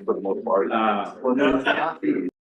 For the most part.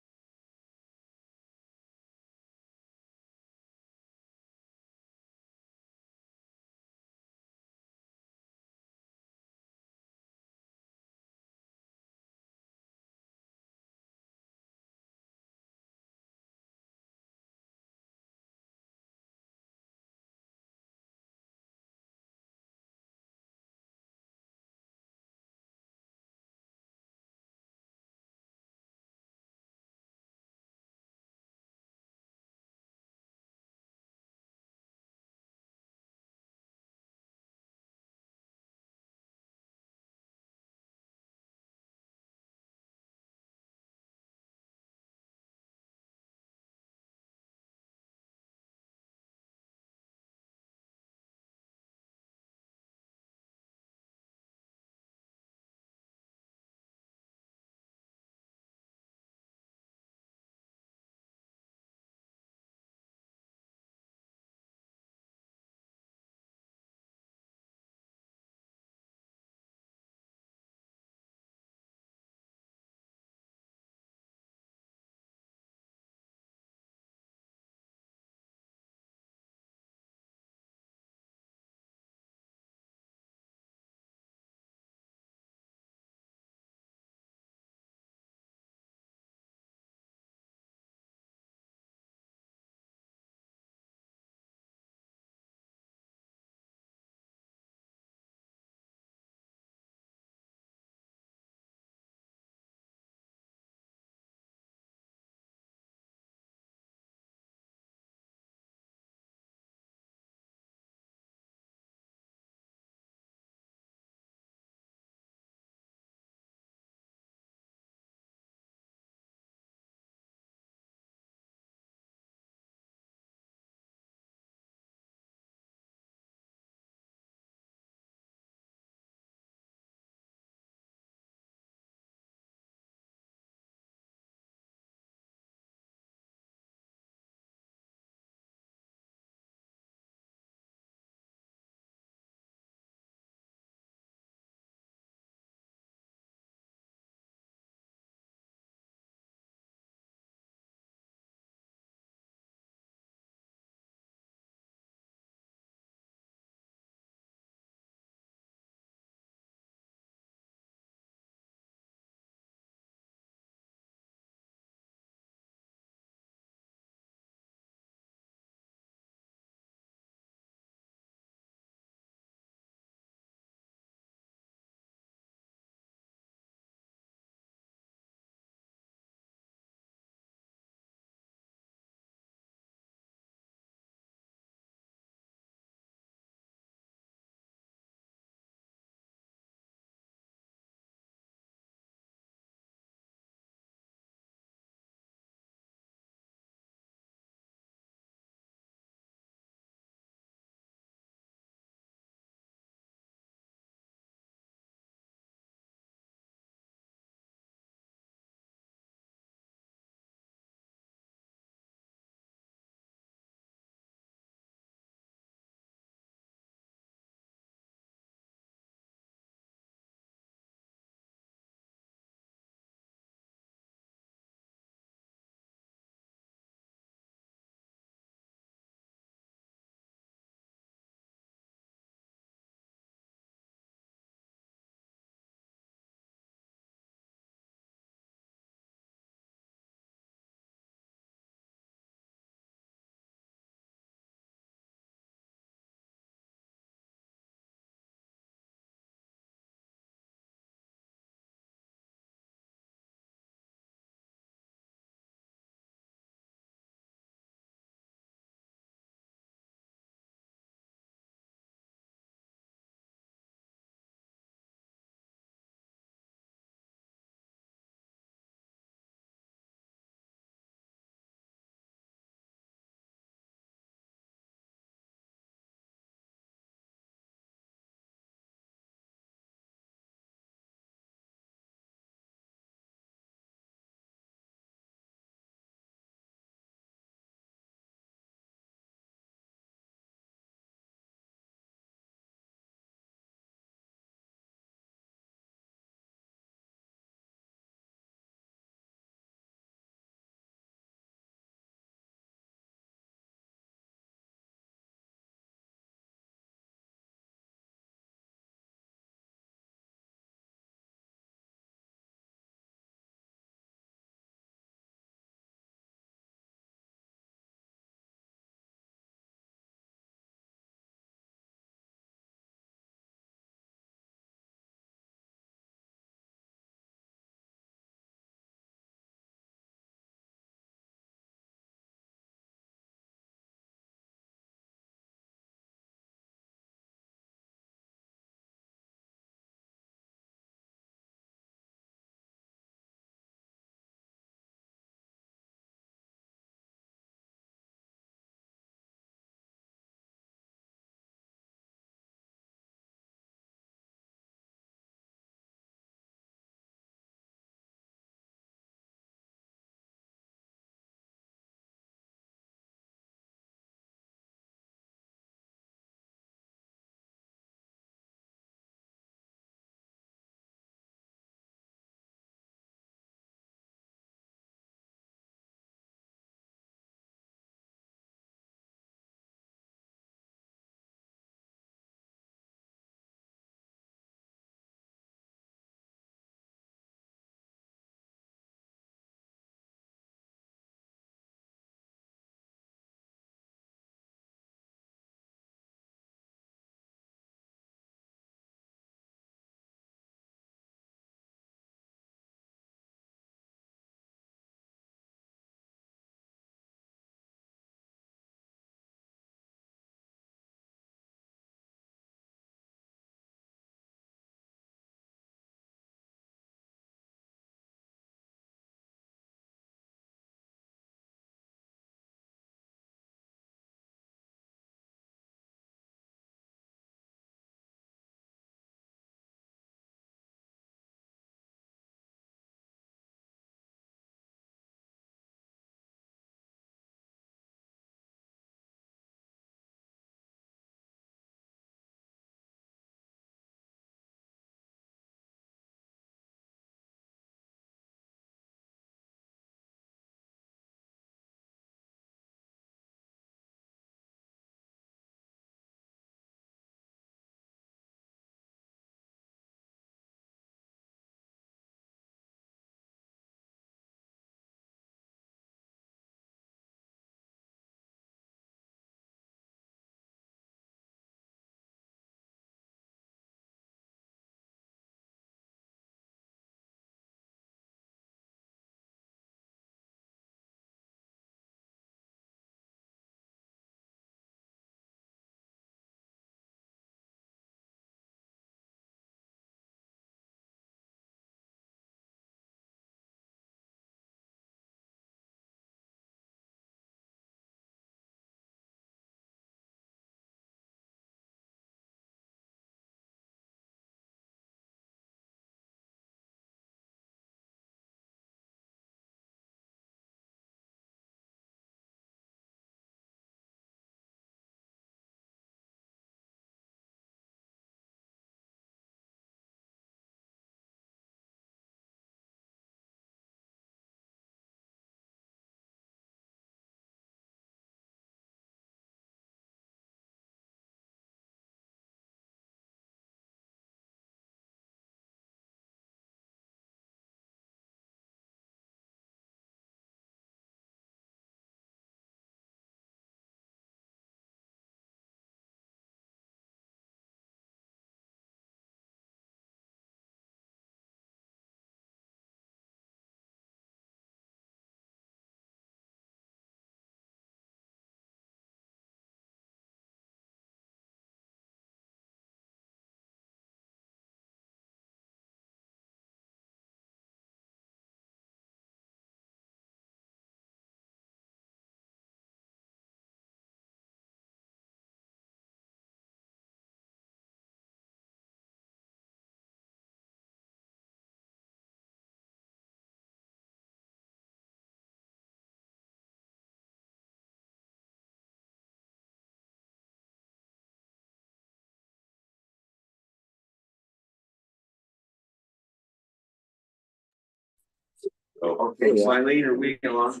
Okay, Eileen, are we on?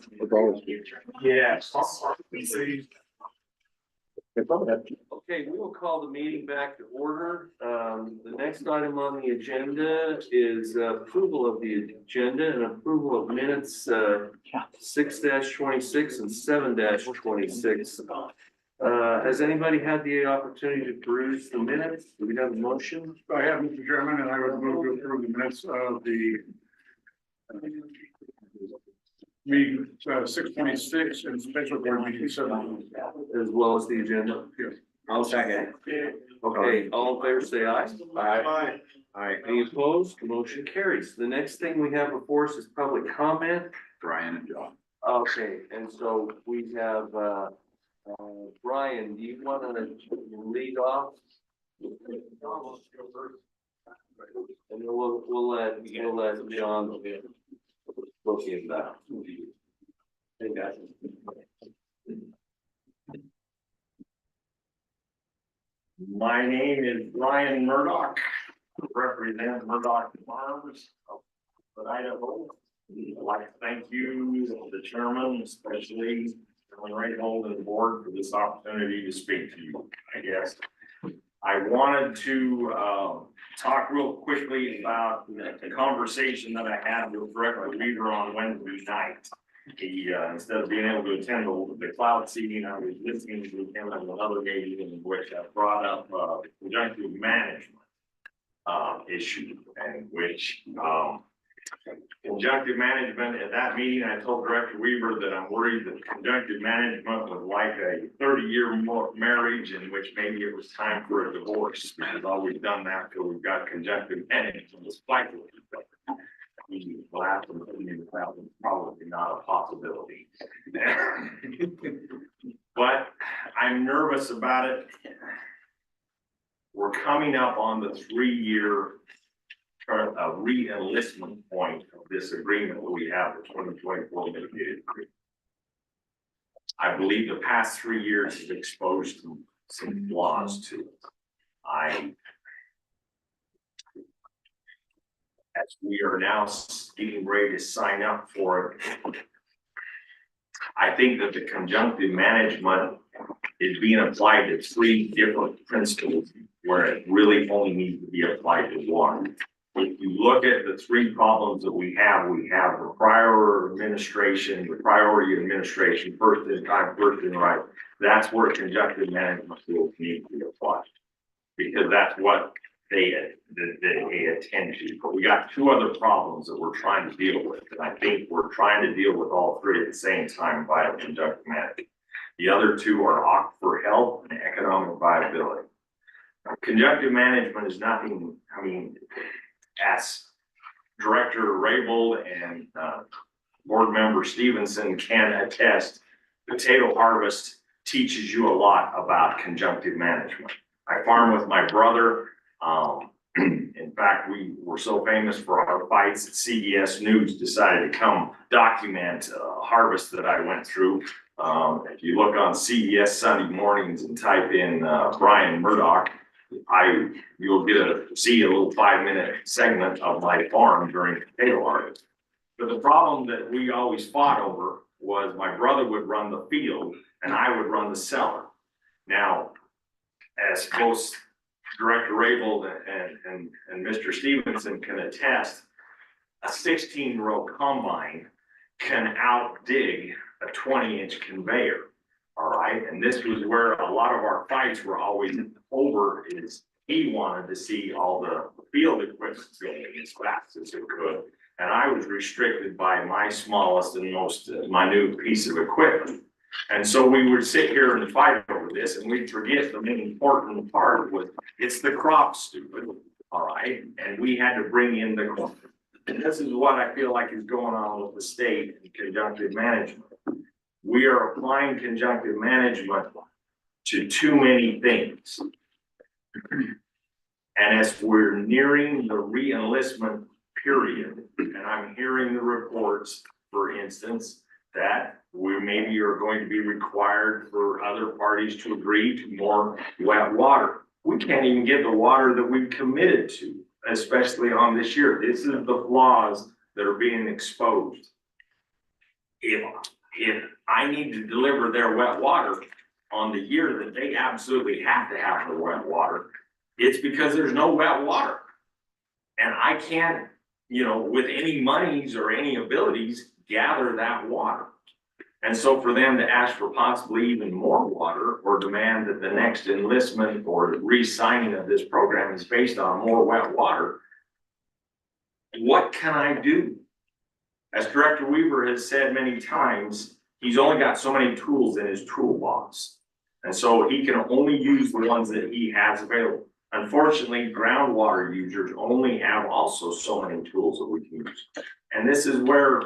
Yes. Okay, we will call the meeting back to order. The next item on the agenda is approval of the agenda and approval of minutes, 6-26 and 7-26. Has anybody had the opportunity to peruse the minutes? Do we have a motion? I have, Mr. Chairman, and I would move to approve the minutes of the meeting 6/26 and special board meeting 7. As well as the agenda? Yes. I'll second. Okay, all in favor, say aye. Aye. Aye. Any opposed? Motion carries. The next thing we have before us is public comment. Brian and John. Okay, and so we have, Brian, do you want to lead off? And then we'll let John look in that. Hey, guys. My name is Brian Murdoch, represent Murdoch Farms of Idaho. I'd like to thank you, the chairman, especially Raybould and the board for this opportunity to speak to you, I guess. I wanted to talk real quickly about the conversation that I had with Director Weaver on Wednesday night. He, instead of being able to attend the cloud seeding, I was listening to him at another meeting in which I brought up conjunctive management issue, and which conjunctive management at that meeting, I told Director Weaver that I'm worried that conjunctive management was like a 30-year marriage in which maybe it was time for a divorce, because all we've done that till we've got conjunctive management is fighting. We laughed and put in the crowd, it's probably not a possibility. But I'm nervous about it. We're coming up on the 3-year re-enlistment point of this agreement that we have, the 2024 mitigated agreement. I believe the past 3 years have exposed some flaws to it. As we are now getting ready to sign up for it, I think that the conjunctive management is being applied to 3 different principles where it really only needs to be applied to 1. If you look at the 3 problems that we have the priority administration, first in time, first in right. That's where conjunctive management will need to be applied, because that's what they attend to. But we got 2 other problems that we're trying to deal with, and I think we're trying to deal with all 3 at the same time via conjunctive management. The other 2 are aquifer health and economic viability. Conjunctive management is nothing, I mean, as Director Raybould and Board Member Stevenson can attest, potato harvest teaches you a lot about conjunctive management. I farm with my brother. In fact, we were so famous for our fights that CBS News decided to come document a harvest that I went through. If you look on CBS Sunday mornings and type in Brian Murdoch, you'll see a little 5-minute segment of my farm during potato harvest. But the problem that we always fought over was my brother would run the field and I would run the cellar. Now, as both Director Raybould and Mr. Stevenson can attest, a 16-row combine can outdig a 20-inch conveyor. All right, and this was where a lot of our fights were always over, is he wanted to see all the field equipment going as fast as it could, and I was restricted by my smallest and most minute piece of equipment. And so we would sit here and fight over this, and we'd forget the main important part was it's the crop, stupid. All right, and we had to bring in the crop. And this is what I feel like is going on with the state and conjunctive management. We are applying conjunctive management to too many things. And as we're nearing the re-enlistment period, and I'm hearing the reports, for instance, that we maybe are going to be required for other parties to agree to more wet water. We can't even get the water that we've committed to, especially on this year. This is the flaws that are being exposed. if I need to deliver their wet water on the year that they absolutely have to have the wet water, it's because there's no wet water. And I can't, with any monies or any abilities, gather that water. And so for them to ask for possibly even more water or demand that the next enlistment or re-signing of this program is based on more wet water, what can I do? As Director Weaver has said many times, he's only got so many tools in his toolbox. And so he can only use the ones that he has available. Unfortunately, groundwater users only have also so many tools that we can use. And this is where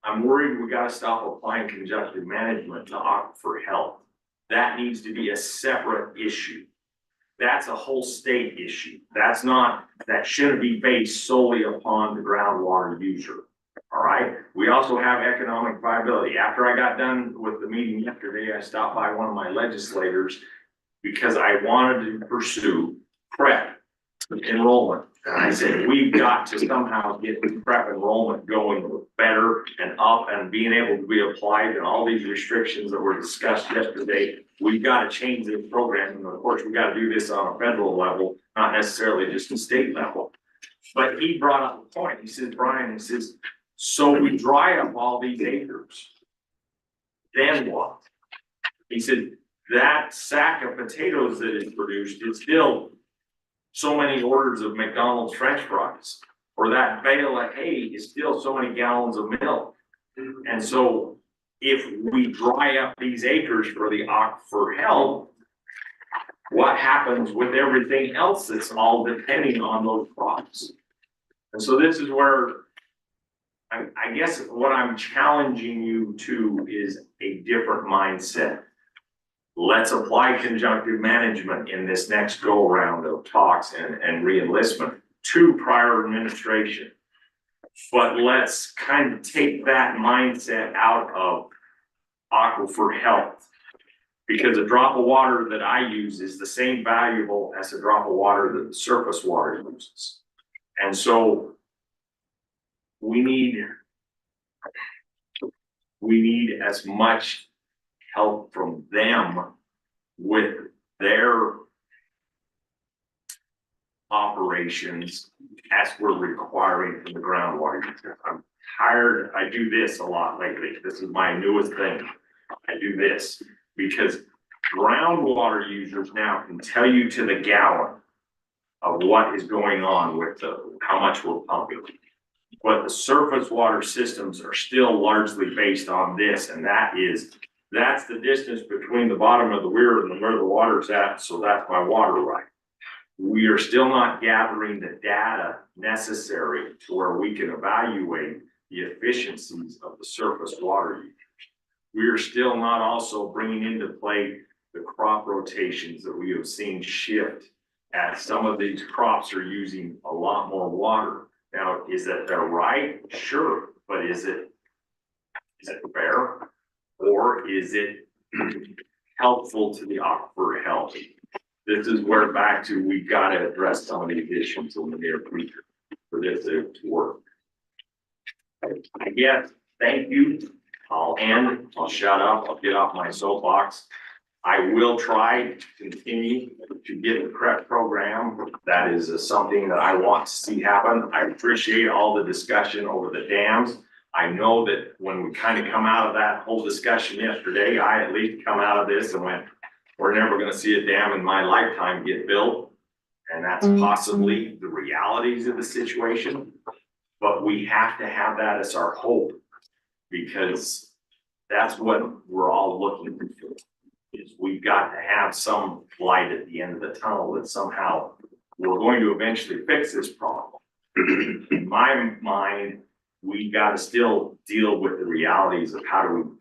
I'm worried we gotta stop applying conjunctive management to aquifer health. That needs to be a separate issue. That's a whole state issue. That shouldn't be based solely upon the groundwater user. All right. We also have economic viability. After I got done with the meeting yesterday, I stopped by one of my legislators because I wanted to pursue prep enrollment. And I said, we've got to somehow get prep enrollment going better and up and being able to be applied, and all these restrictions that were discussed yesterday. We've got to change this program. And of course, we got to do this on a federal level, not necessarily just a state level. But he brought up a point. He says, Brian, so we dry up all these acres. Then what? He said, that sack of potatoes that is produced is still so many orders of McDonald's French fries, or that bale of hay is still so many gallons of milk. And so if we dry up these acres for the aquifer health, what happens with everything else that's all depending on those crops? And so this is where I guess what I'm challenging you to is a different mindset. Let's apply conjunctive management in this next go around of talks and re-enlistment to prior administration. But let's kind of take that mindset out of aquifer health, because a drop of water that I use is the same valuable as a drop of water that the surface water uses. And so we need as much help from them with their operations as we're requiring from the groundwater. I'm tired. I do this a lot lately. This is my newest thing. I do this because groundwater users now can tell you to the gallon of what is going on with how much we're pumping. But the surface water systems are still largely based on this, and that's the distance between the bottom of the weir and where the water's at, so that's my water right. We are still not gathering the data necessary to where we can evaluate the efficiencies of the surface water users. We are still not also bringing into play the crop rotations that we have seen shift as some of these crops are using a lot more water. Now, is that they're right? Sure, but is it fair? Or is it helpful to the aquifer health? This is where back to, we've got to address some of these issues in the near future for this to work. I guess, thank you. I'll end, I'll shut up, I'll get off my soapbox. I will try to continue to get the prep program. That is something that I want to see happen. I appreciate all the discussion over the dams. I know that when we kind of come out of that whole discussion yesterday, I at least come out of this and went, we're never going to see a dam in my lifetime get built. And that's possibly the realities of the situation. But we have to have that as our hope, because that's what we're all looking for. Is we've got to have some light at the end of the tunnel that somehow we're going to eventually fix this problem. In my mind, we got to still deal with the realities of how do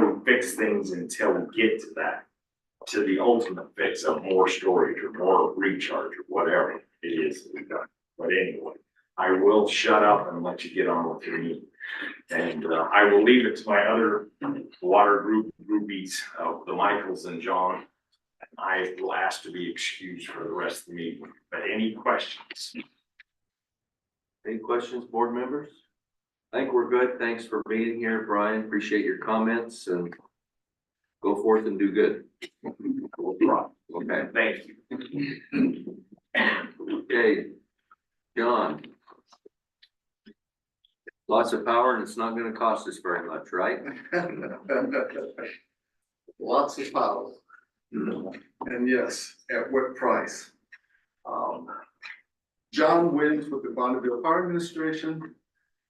we fix things until we get to that, to the ultimate fix of more storage or more recharge or whatever it is that we've done. But anyway, I will shut up and let you get on with your meeting. And I will leave it to my other water groupies, the Michaels and John. I will ask to be excused for the rest of the meeting. But any questions? Any questions, board members? I think we're good. Thanks for being here, Brian. Appreciate your comments and go forth and do good. We'll try. Okay, Thank you. okay. John. Lots of power and it's not gonna cost us very much, right? Lots of power. And yes, at what price? John Williams with the Bonneville Fire Administration.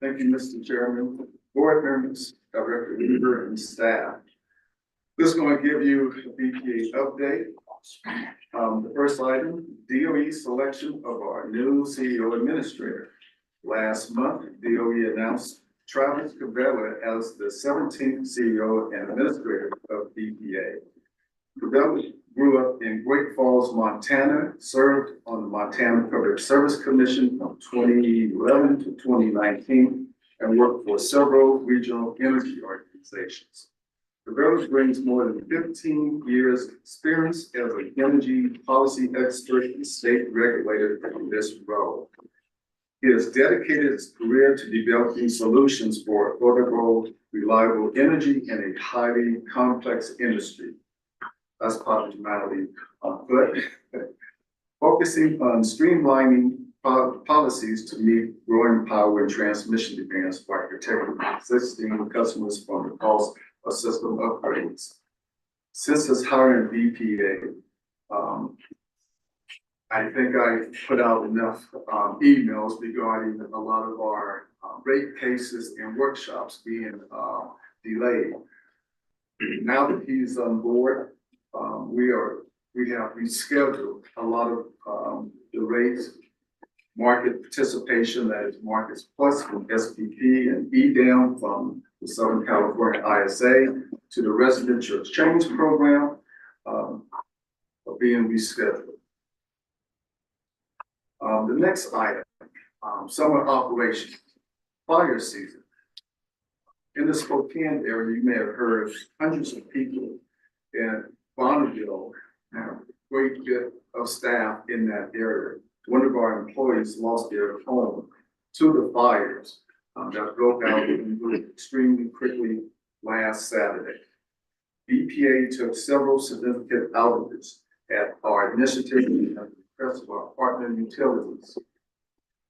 Thank you, Mr. Chairman, board members, Director Weaver, and staff. This is going to give you a BPA update. The first item, DOE selection of our new CEO administrator. Last month, DOE announced Travis Cavella as the 17th CEO and administrator of BPA. Cavella grew up in Great Falls, Montana, served on the Montana Public Service Commission from 2011 to 2019, and worked for several regional energy organizations. Cavella brings more than 15 years experience as an energy policy expert and state regulator in this role. He has dedicated his career to developing solutions for affordable, reliable energy in a highly complex industry. That's part of my lead. But focusing on streamlining policies to meet growing power and transmission demands while protecting existing customers from the cost of system upgrades. Since his hiring BPA, I think I put out enough emails regarding a lot of our rate cases and workshops being delayed. Now that he's on board, we have rescheduled a lot of the rates, market participation, that is Markets Plus from SPP and EDAM from the Southern California ISA to the Residential Exchange Program are being rescheduled. The next item, summer operations, fire season. In the Spokane area, you may have heard hundreds of people in Bonneville have a great bit of staff in that area. One of our employees lost their home to the fires that broke out extremely quickly last Saturday. BPA took several significant outages at our initiative and the request of our partner utilities.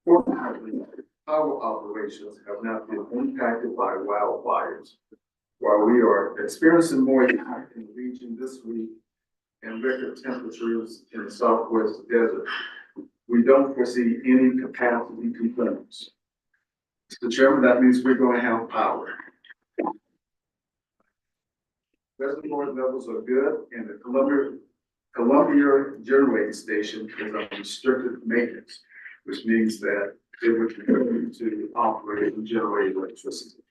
Fortunately, power operations have not been impacted by wildfires. While we are experiencing more impact in the region this week and record temperatures in the Southwest desert, we don't foresee any capacity complaints. Mr. Chairman, that means we're going to have power. Reservoir levels are good, and the Columbia Generating Station is on restricted maintenance, which means that it will continue to operate and generate electricity.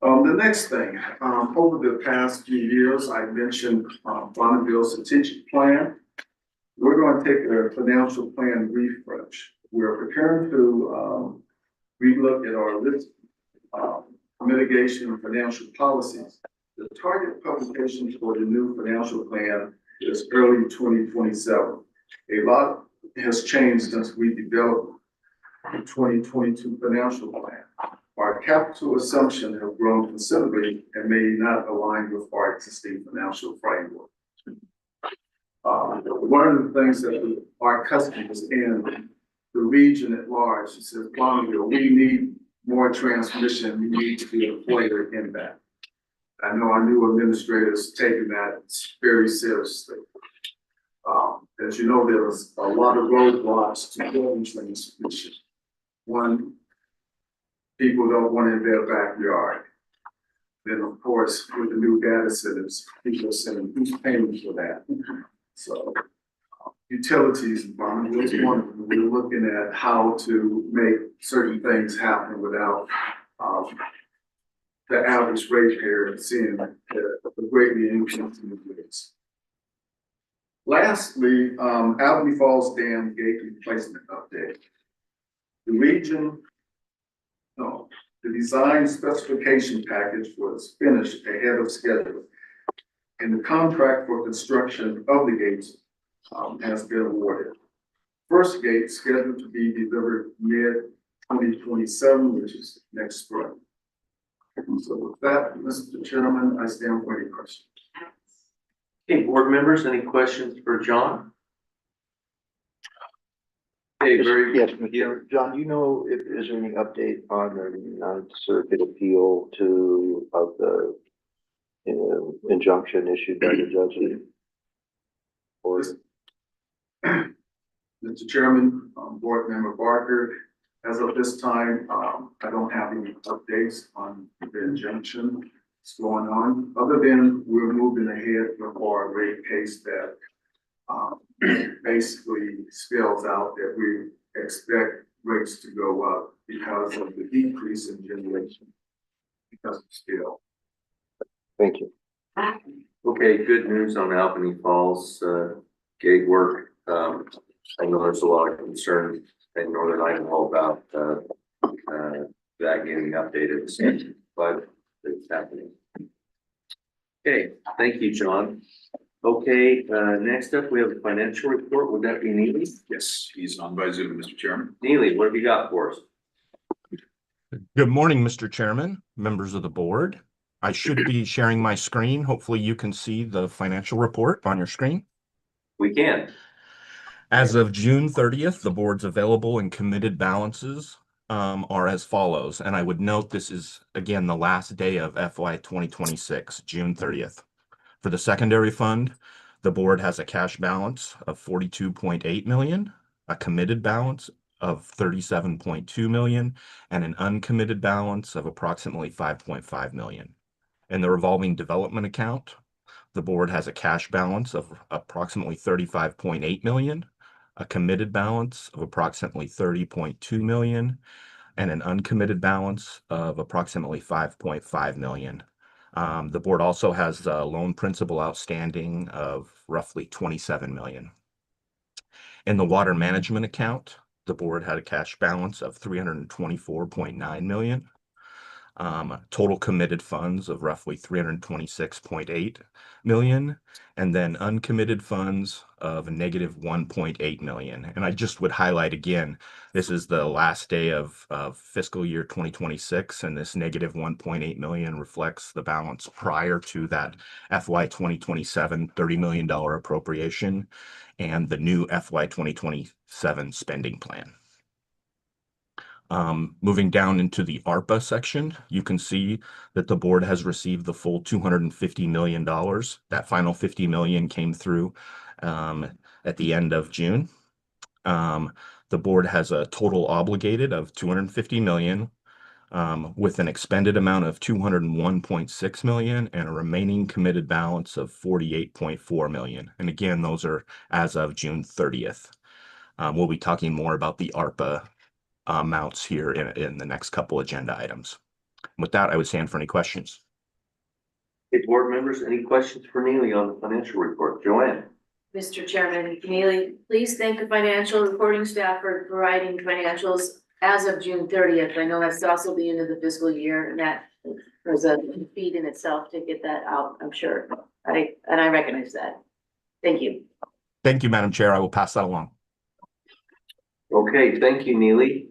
The next thing, over the past few years, I mentioned Bonneville's strategic plan. We're going to take a financial plan refresh. We're preparing to relook at our risk mitigation and financial policies. The target publication for the new financial plan is early 2027. A lot has changed since we developed the 2022 financial plan. Our capital assumptions have grown considerably and may not align with our existing financial framework. One of the things that our customers in the region at large says, Bonneville, we need more transmission. We need to be a player in that. I know our new administrators taking that very seriously. As you know, there was a lot of roadblocks to building transmission. One, people don't want it in their backyard. Then, of course, with the new data centers, people are saying, who's paying for that? So, utilities, Bonneville is one of them. We're looking at how to make certain things happen without the average ratepayer seeing the greatly increasing the rates. Lastly, Albany Falls Dam gate replacement update. The design specification package was finished ahead of schedule, and the contract for construction of the gates has been awarded. First gate scheduled to be delivered mid 2027, which is next spring. So with that, Mr. Chairman, I stand for any questions. Okay, board members, any questions for John? Okay, very. Yes, Mr. Chairman. John, do you know if is there any update on the Ninth Circuit appeal of the injunction issued by the judge? Or Mr. Chairman, Board Member Barker, as of this time, I don't have any updates on the injunction that's going on, other than we're moving ahead for a rate case that basically spells out that we expect rates to go up because of the decrease in generation because of scale. thank you. Okay, good news on Albany Falls, gate work. I know there's a lot of concern in Northern Idaho about, that getting updated, but it's happening. Okay, thank you, John. Okay, next up, we have a financial report. Would that be Neely? Yes, he's on by Zoom, Mr. Chairman. Neely, what have you got for us? Good morning, Mr. Chairman, members of the board. I should be sharing my screen. Hopefully you can see the financial report on your screen. We can. As of June 30th, the board's available and committed balances are as follows. And I would note this is, again, the last day of FY 2026, June 30th. For the secondary fund, the board has a cash balance of 42.8 million, a committed balance of 37.2 million, and an uncommitted balance of approximately 5.5 million. In the revolving development account, the board has a cash balance of approximately 35.8 million, a committed balance of approximately 30.2 million, and an uncommitted balance of approximately 5.5 million. The board also has a loan principal outstanding of roughly 27 million. In the water management account, the board had a cash balance of 324.9 million. Total committed funds of roughly 326.8 million, and then uncommitted funds of negative 1.8 million. And I just would highlight again, this is the last day of fiscal year 2026, and this negative 1.8 million reflects the balance prior to that FY 2027 $30 million appropriation and the new FY 2027 spending plan. Moving down into the ARPA section, you can see that the board has received the full $250 million. That final 50 million came through at the end of June. The board has a total obligated of 250 million with an expended amount of 201.6 million and a remaining committed balance of 48.4 million. And again, those are as of June 30th. We'll be talking more about the ARPA amounts here in the next couple agenda items. With that, I would stand for any questions. Hey, board members, any questions for Neely on the financial report? Joanne? Mr. Chairman, Neely, please thank the financial reporting staff for providing financials as of June 30th. I know that's also the end of the fiscal year, and that was a feat in itself to get that out, I'm sure. I recognize that. Thank you. Thank you, Madam Chair. I will pass that along. Okay, thank you, Neely.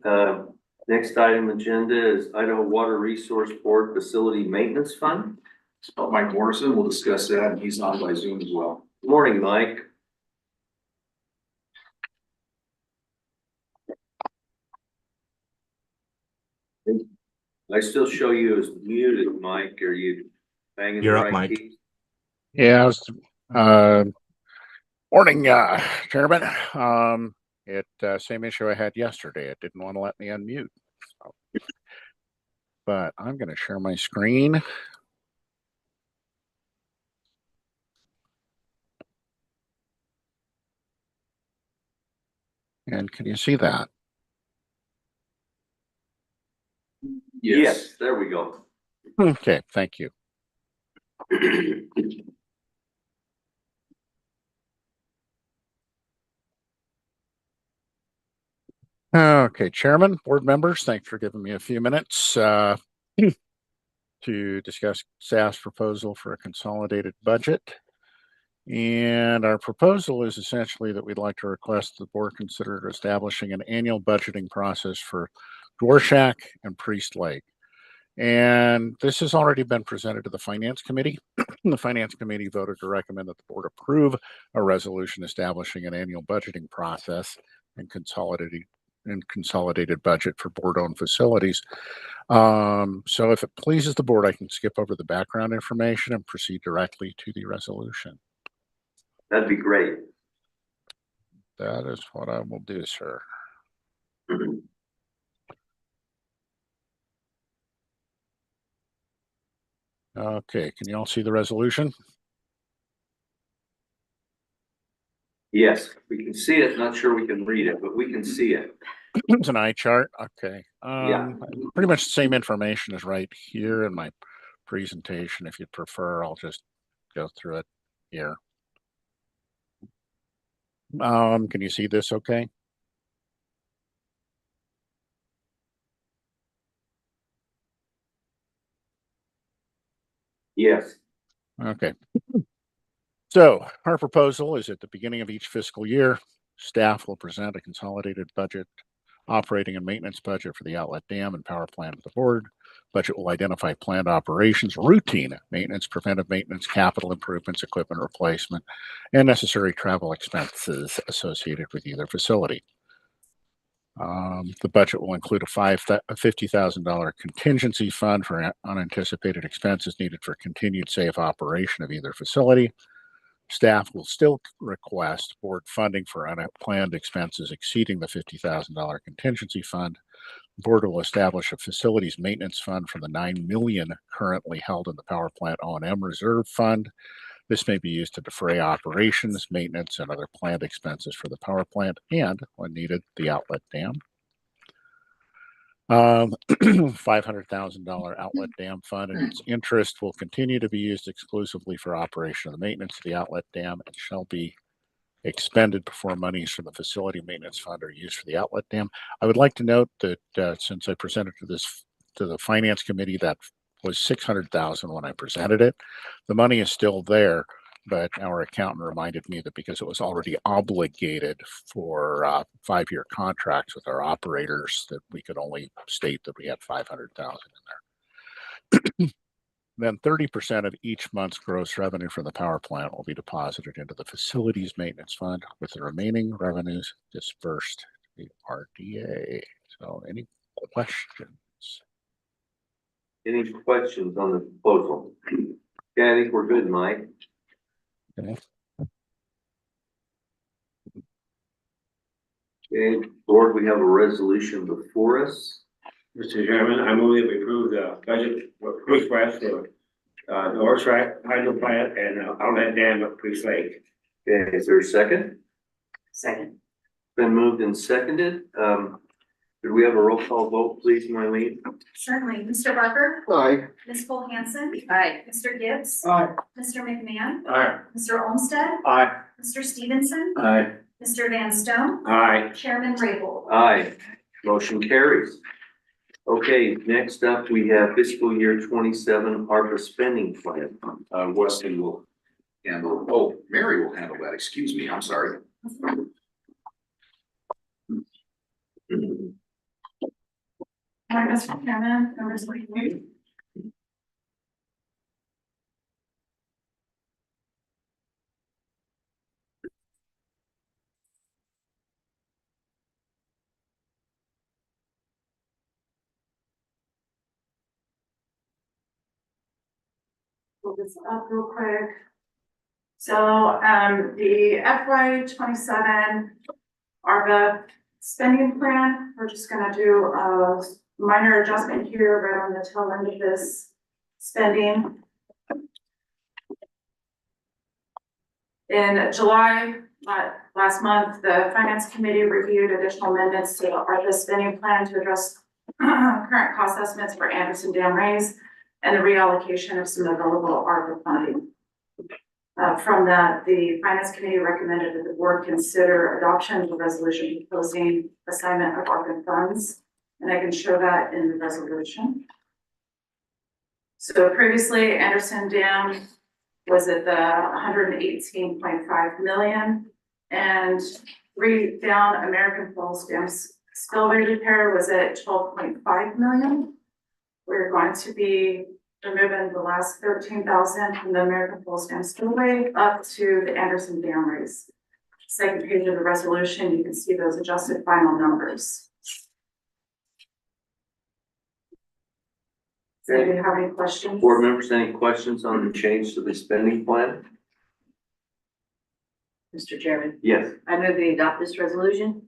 Next item agenda is Idaho Water Resource Board Facility Maintenance Fund. Mike Morrison will discuss that, and he's on by Zoom as well. Good morning, Mike. I still show you as muted, Mike. Are you banging the You're up, right Mike. keys? Yeah, morning, Chairman. Same issue I had yesterday. It didn't want to let me unmute. So. But I'm going to share my screen. And can you see that? Yes, there we go. Okay, thank you. Okay, Chairman, board members, thanks for giving me a few minutes to discuss staff's proposal for a consolidated budget. And our proposal is essentially that we'd like to request the board consider establishing an annual budgeting process for Dworshak and Priest Lake. And this has already been presented to the Finance Committee. The Finance Committee voted to recommend that the board approve a resolution establishing an annual budgeting process and consolidated budget for board-owned facilities. So if it pleases the board, I can skip over the background information and proceed directly to the resolution. That'd be great. That is what I will do, sir. Okay, can you all see the resolution? Yes, we can see it. Not sure we can read it, but we can see it. It's an eye chart. Okay. Yeah. Pretty much the same information is right here in my presentation. If you prefer, I'll just go through it here. Can you see this okay? Yes. Okay. So our proposal is at the beginning of each fiscal year, staff will present a consolidated budget, operating and maintenance budget for the outlet dam and power plant of the board. Budget will identify planned operations, routine maintenance, preventive maintenance, capital improvements, equipment replacement, and necessary travel expenses associated with either facility. The budget will include a $50,000 contingency fund for unanticipated expenses needed for continued safe operation of either facility. Staff will still request board funding for unplanned expenses exceeding the $50,000 contingency fund. The board will establish a facilities maintenance fund for the $9 million currently held in the power plant O&M reserve fund. This may be used to defray operations, maintenance, and other planned expenses for the power plant and, when needed, the outlet dam. $500,000 outlet dam fund and its interest will continue to be used exclusively for operation of the maintenance of the outlet dam and shall be expended before monies from the facility maintenance fund are used for the outlet dam. I would like to note that since I presented to the Finance Committee, that was $600,000 when I presented it. The money is still there, but our accountant reminded me that because it was already obligated for 5-year contracts with our operators, that we could only state that we had $500,000 in there. Then 30% of each month's gross revenue from the power plant will be deposited into the facilities maintenance fund, with the remaining revenues dispersed to the RDA. So any questions? Any questions on the proposal? Yeah, I think we're good, Mike. Okay. Okay, board, we have a resolution before us. Mr. Chairman, I move that we approve the budget request for North Track Hydro Plant and Outlet Dam at Priest Lake. Okay, is there a second? Second. Been moved and seconded. Could we have a roll call vote, please, Marlene? Certainly. Mr. Barker? Aye. Ms. Cole-Hansen? Aye. Mr. Gibbs? Aye. Mr. McMahon? Aye. Mr. Olmstead? Aye. Mr. Stevenson? Aye. Mr. Van Stone? Aye. Chairman Raybould? Aye. Motion carries. Okay, next up, we have fiscal year 27 ARPA spending plan. Weston will handle, oh, Mary will handle that, excuse me, I'm sorry. Hi, Mr. Chairman, members of the committee. Pull this up real quick. So, the FY 27 ARPA spending plan, we're just gonna do a minor adjustment here right on the tail end of this spending. In July, last month, the Finance Committee reviewed additional amendments to the ARPA spending plan to address current cost estimates for Anderson Dam raise and the reallocation of some available ARPA funding. From that, the Finance Committee recommended that the board consider adoption of the resolution proposing assignment of ARPA funds, and I can show that in the resolution. So previously, Anderson Dam was at the 118.5 million, and 3 down American Falls Dams Spillway repair was at 12.5 million. We're going to be removing the last 13,000 from the American Falls Dam Spillway up to the Anderson Dam raise. Second page of the resolution, you can see those adjusted final numbers. So do you have any questions? Board members, any questions on the change to the spending plan? Mr. Chairman, Yes. I move we adopt this resolution.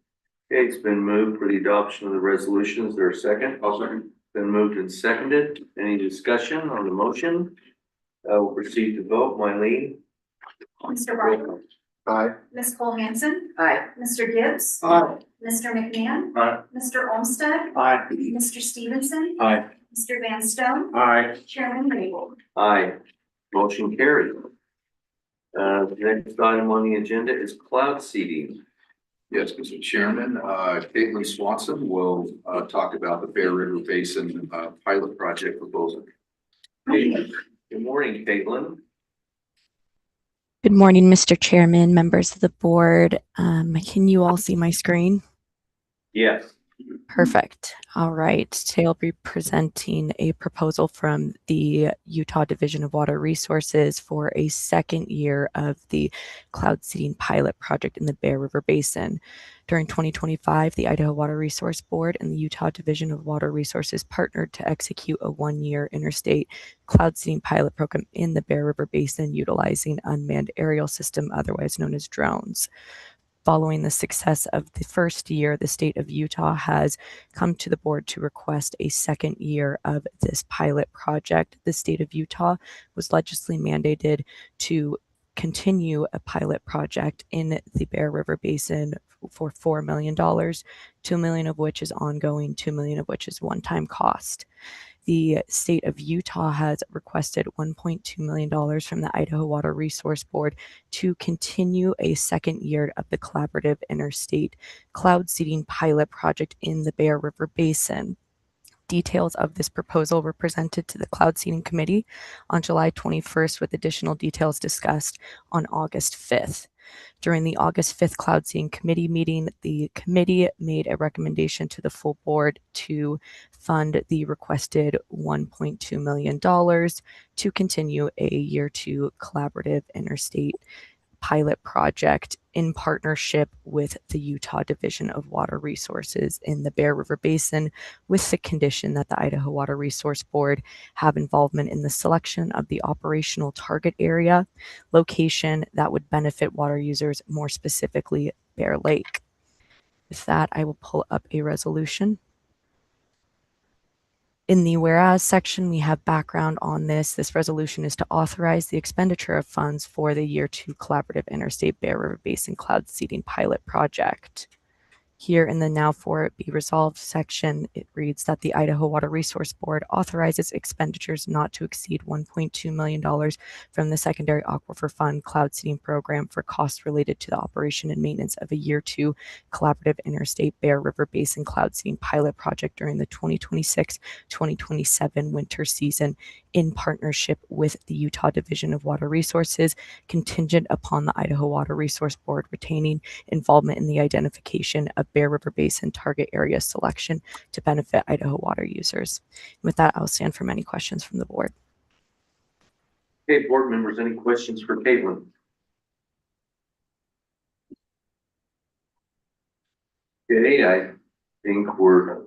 Okay, it's been moved for the adoption of the resolution. Is there a second? I'll second. Been moved and seconded. Any discussion on the motion? We'll proceed to vote. Mylene? Mr. Raybould, Aye. Ms. Cole-Hansen, Aye. Mr. Gibbs, Aye. Mr. McMahon, Aye. Mr. Olmstead, Aye. Mr. Stevenson, Aye. Mr. Van Stone, Aye. Chairman Raybould. Aye. Motion carried. The next item on the agenda is cloud seeding. Yes, Mr. Chairman, Caitlin Swanson will, talk about the Bear River Basin, pilot project proposal. Hey, good morning, Caitlin. Good morning, Mr. Chairman, members of the board. Can you all see my screen? Yes. Perfect. All right. Today I'll be presenting a proposal from the Utah Division of Water Resources for a second year of the cloud seeding pilot project in the Bear River Basin. During 2025, the Idaho Water Resource Board and the Utah Division of Water Resources partnered to execute a one-year interstate cloud seeding pilot program in the Bear River Basin utilizing unmanned aerial system, otherwise known as drones. Following the success of the first year, the state of Utah has come to the board to request a second year of this pilot project. The state of Utah was legislatively mandated to continue a pilot project in the Bear River Basin for $4 million, $2 million of which is ongoing, $2 million of which is one-time cost. The state of Utah has requested $1.2 million from the Idaho Water Resource Board to continue a second year of the collaborative interstate cloud seeding pilot project in the Bear River Basin. Details of this proposal were presented to the Cloud Seeding Committee on July 21st, with additional details discussed on August 5th. During the August 5th Cloud Seeding Committee meeting, the committee made a recommendation to the full board to fund the requested $1.2 million to continue a year two collaborative interstate pilot project in partnership with the Utah Division of Water Resources in the Bear River Basin, with the condition that the Idaho Water Resource Board have involvement in the selection of the operational target area location that would benefit water users, more specifically Bear Lake. With that, I will pull up a resolution. In the whereas section, we have background on this. This resolution is to authorize the expenditure of funds for the year two collaborative interstate Bear River Basin cloud seeding pilot project. Here in the now for it be resolved section, it reads that the Idaho Water Resource Board authorizes expenditures not to exceed $1.2 million from the Secondary Aquifer Fund Cloud Seeding Program for costs related to the operation and maintenance of a year two collaborative interstate Bear River Basin cloud seeding pilot project during the 2026-2027 winter season in partnership with the Utah Division of Water Resources, contingent upon the Idaho Water Resource Board retaining involvement in the identification of Bear River Basin target area selection to benefit Idaho water users. With that, I'll stand for many questions from the board. Okay, board members, any questions for Caitlin? Okay, I think we're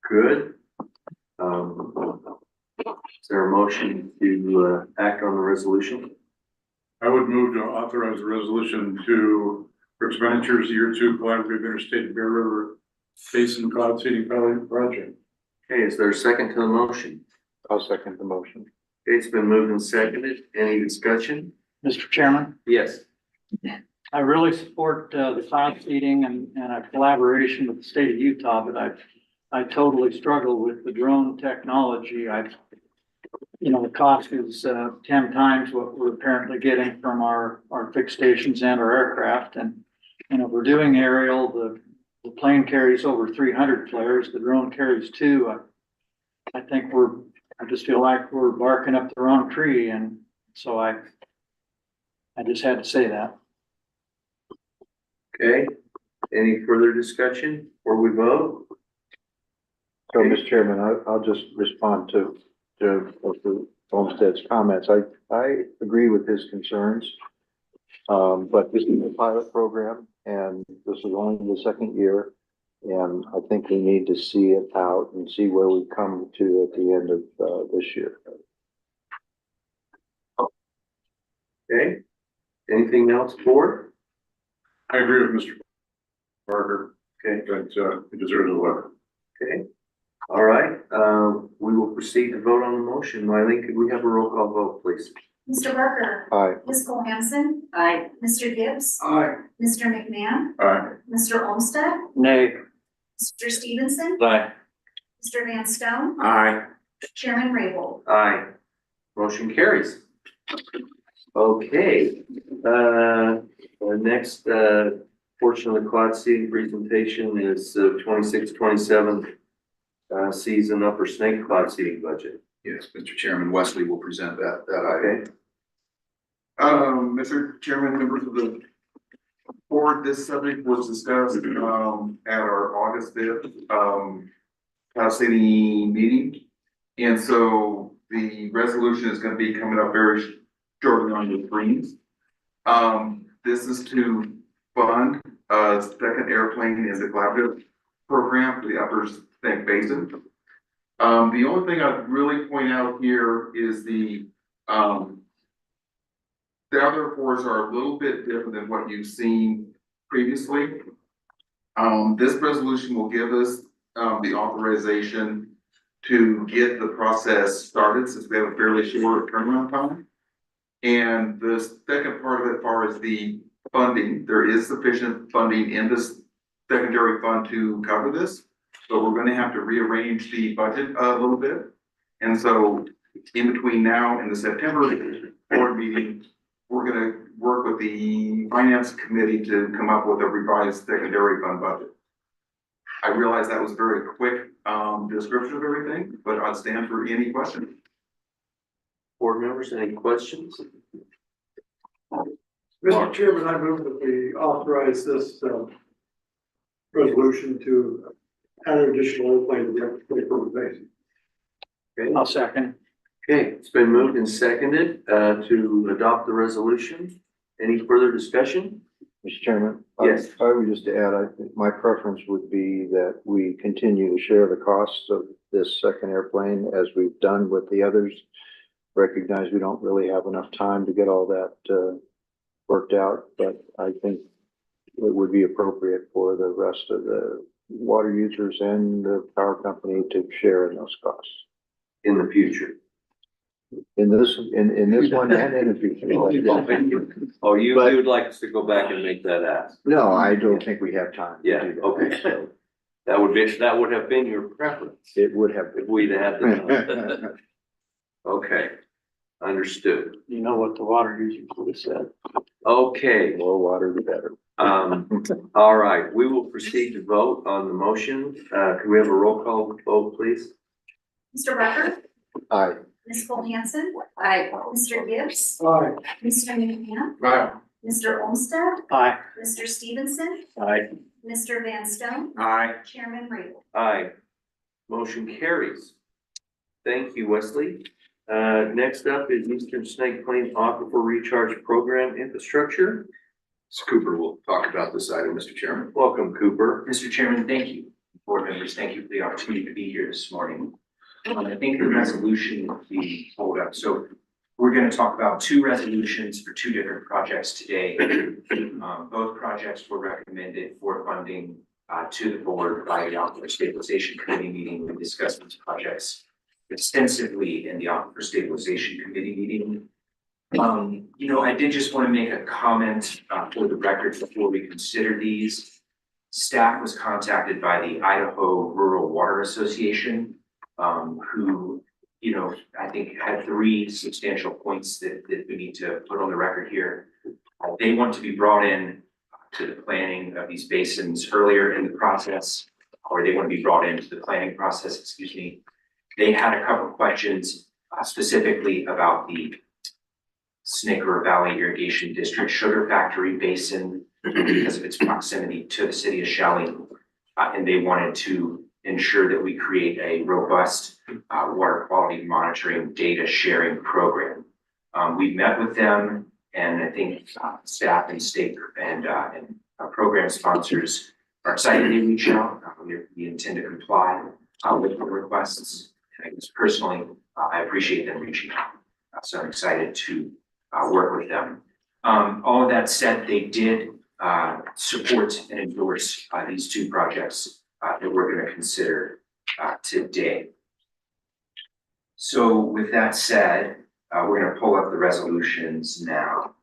good. Is there a motion to act on the resolution? I would move to authorize a resolution to, for expenditures year two collaborative interstate Bear River Basin cloud seeding pilot project. Okay, is there a second to the motion? I'll second the motion. Okay, it's been moved and seconded. Any discussion? Mr. Chairman, Yes. I really support the cloud seeding and a collaboration with the state of Utah, but I totally struggle with the drone technology. The cost is 10 times what we're apparently getting from our fixed stations and our aircraft. And if we're doing aerial, the plane carries over 300 flares, the drone carries 2. I just feel like we're barking up the wrong tree, and so I just had to say that. Okay, Any further discussion before we vote? So, Mr. Chairman, I'll just respond to Olmstead's comments. I agree with his concerns. But this is a pilot program and this is only the second year. And I think we need to see it out and see where we come to at the end of this year. Okay, anything else, board? I agree with Mr. Parker, Okay, that, he deserves a letter. okay. All right, we will proceed to vote on the motion. Mylene, could we have a roll call vote, please? Mr. Barker. Aye. Ms. Cole-Hansen. Aye. Mr. Gibbs. Aye. Mr. McMahon. Aye. Mr. Olmstead. Nay. Mr. Stevenson. Aye. Mr. Van Stone. Aye. Chairman Raybould. Aye. Motion carries. Okay, the next, portion of the cloud seeding presentation is 26-27 season upper snake cloud seeding budget. Yes, Mr. Chairman, Wesley will present that item. Okay, Mr. Chairman, members of the board, this subject was discussed, at our August 5th, House City meeting. And so the resolution is going to be coming up very shortly on your screens. This is to fund a second airplane in the collaborative program for the Upper Snake Basin. The only thing I'd really point out here is the other reports are a little bit different than what you've seen previously. This resolution will give us the authorization to get the process started since we have a fairly short turnaround time. And the second part of it, as far as the funding, there is sufficient funding in this secondary fund to cover this. So we're gonna have to rearrange the budget a little bit. And so in between now and the September board meeting, we're gonna work with the finance committee to come up with a revised secondary fund budget. I realize that was a very quick description of everything, but I'd stand for any questions. board members, any questions? Mr. Chairman, I move that we authorize this resolution to add an additional airplane to the upper basin. Okay, I'll second. okay, it's been moved and seconded to adopt the resolution. Any further discussion? Mr. Chairman? Yes. I would just add, I think my preference would be that we continue to share the costs of this second airplane as we've done with the others. Recognize we don't really have enough time to get all that worked out, but I think it would be appropriate for the rest of the water users and the power company to share in those costs. In the future. In this one and in the future. Oh, you But- would like us to go back and make that ask? No, I don't think we have time. to Yeah, do that. okay. So That would have been your preference it would have if been. we'd had the. Okay, understood. You know what the water users would have said. Okay, More water, the better. all right, we will proceed to vote on the motion. Can we have a roll call vote, please? Mr. Barker. Aye. Ms. Cole-Hansen. Aye. Mr. Gibbs. Aye. Mr. McMahon. Aye. Mr. Olmstead. Aye. Mr. Stevenson. Aye. Mr. Van Stone. Aye. Chairman Raybould. Aye. Motion carries. Thank you, Wesley. Next up is Eastern Snake Plain Aquifer Recharge Program Infrastructure. So Cooper will talk about this item, Mr. Chairman. Welcome, Cooper. Mr. Chairman, thank you. Board members, thank you for the opportunity to be here this morning. I think the resolution will be pulled up. So we're going to talk about two resolutions for two different projects today. Both projects were recommended for funding to the board by the Aquifer Stabilization Committee meeting. We discussed these projects extensively in the Aquifer Stabilization Committee meeting. I did just want to make a comment for the record before we consider these. Staff was contacted by the Idaho Rural Water Association, who, I think had three substantial points that we need to put on the record here. They want to be brought in to the planning of these basins earlier in the process, or they want to be brought into the planning process, excuse me. They had a couple of questions specifically about the Snake River Valley Irrigation District Sugar Factory Basin. because of its proximity to the city of Shelley. And they wanted to ensure that we create a robust water quality monitoring data sharing program. We met with them, and I think staff and state and program sponsors are excited to reach out. We intend to comply with the requests. And I guess personally, I appreciate them reaching out. So I'm excited to work with them. All of that said, they did support and endorse these two projects that we're going to consider today. So with that said, we're going to pull up the resolutions now.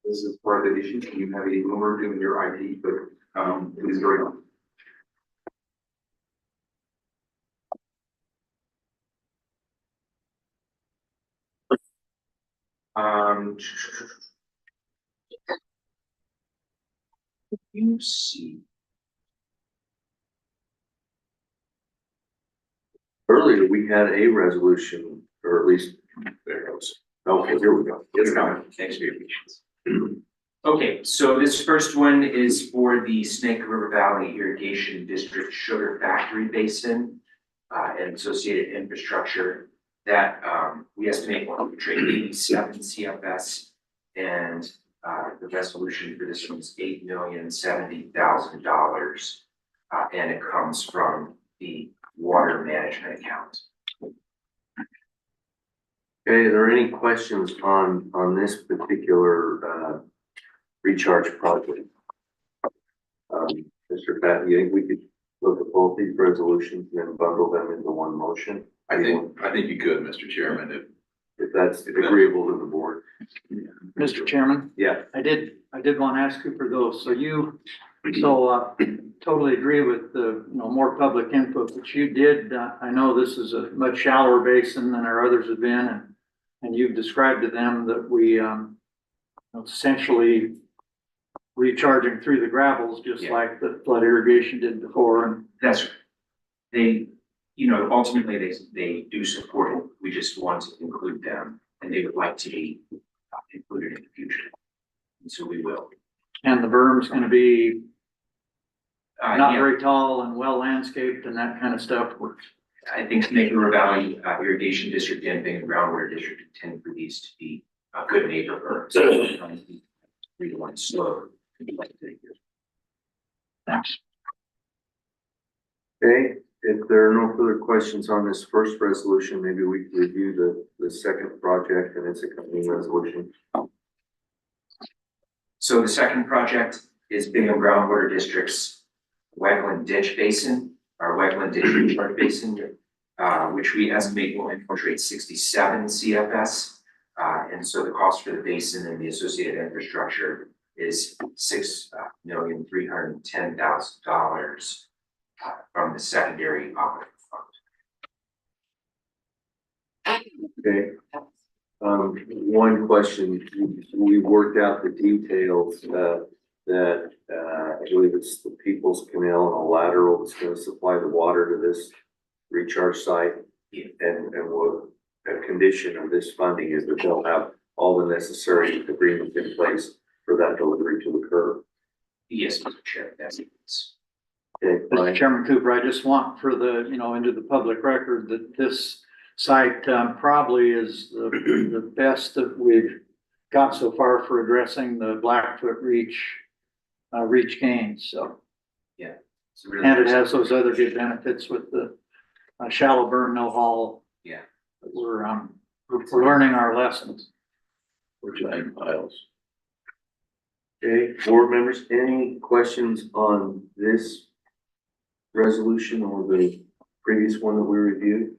This is part of the issue. You have a rumor doing your IT, but it is very on. You see. Earlier, we had a resolution, or at least, there it goes. Okay, here we go. It's coming. Thanks for your patience. Okay, so this first one is for the Snake River Valley Irrigation District Sugar Factory Basin and associated infrastructure that we estimate will trade 87 CFS, and the resolution for this one is $8,070,000, and it comes from the water management account. Okay, are there any questions on this particular recharge project? Mr. Patton, you think we could look at both these resolutions and then bundle them into one motion? I think you could, Mr. Chairman, if that's agreeable to the board. Mr. Chairman? Yeah. I did want to ask Cooper though, totally agree with the, more public input that you did. I know this is a much shallower basin than our others have been, and you've described to them that we, essentially recharging through the gravels, just like the flood irrigation did before. And that's right. They, ultimately they do support it. We just want to include them, and they would like to be included in the future. And so we will. And the berm's going to be not yeah. very tall and well landscaped and that kind of stuff. I think Snake River Valley Irrigation District and Big Groundwater District intend for these to be a good neighbor berms. 3-to-1 slope. Thanks. Okay, if there are no further questions on this first resolution, maybe we can review the second project and its accompanying resolution. So the second project is Bingham Groundwater District's Wegland Ditch Basin, our Wegland Ditch Recharge Basin, which we estimate will infiltrate 67 CFS. And so the cost for the basin and the associated infrastructure is $6,310,000 from the secondary operating fund. Okay. One question, we worked out the details that I believe it's the People's Canal and a lateral that's going to supply the water to this recharge site. Yeah. And what a condition of this funding is that they'll have all the necessary agreements in place for that delivery to occur. Yes, Mr. Chair, that's it. Okay, Mr. Chairman Cooper, I just want for the, into the public record that this site probably is the best that we've got so far for addressing the Blackfoot reach gains. So, yeah, really and it has those other good benefits with the shallow burn, no haul. Yeah, we're learning our lessons. Which 9 miles. Okay, board members, any questions on this resolution or the previous one that we reviewed?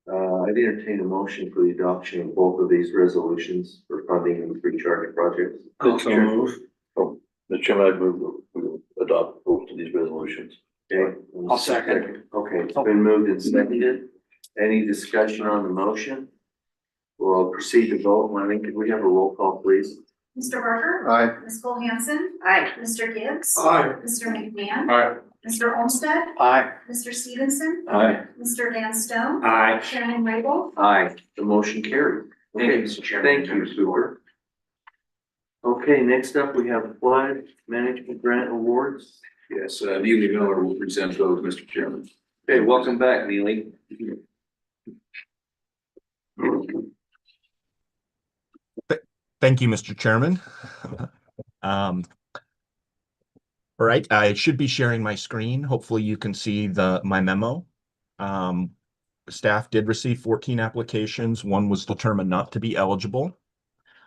I'd entertain a motion for the adoption of both of these resolutions for funding and free charge projects. Also move. Mr. Chairman, I move we adopt both of these resolutions. Okay. I'll second. Okay, it's been moved and seconded. Any discussion on the motion? We'll proceed to vote. Marlene, could we have a roll call, please? Mr. Barker. Aye. Ms. Cole-Hansen. Aye. Mr. Gibbs. Aye. Mr. McMahon. Aye. Mr. Olmstead. Aye. Mr. Stevenson. Aye. Mr. Van Stone. Aye. Chairman Raybould. Aye, the motion carried. Thank you, Okay, Mr. Chairman. thank you, Stuart. Okay, next up, we have flood management grant awards. Yes, Neely Miller will present those, Mr. Chairman. Okay, welcome back, Neely. Thank you, Mr. Chairman. All right, I should be sharing my screen. Hopefully you can see my memo. Staff did receive 14 applications. One was determined not to be eligible.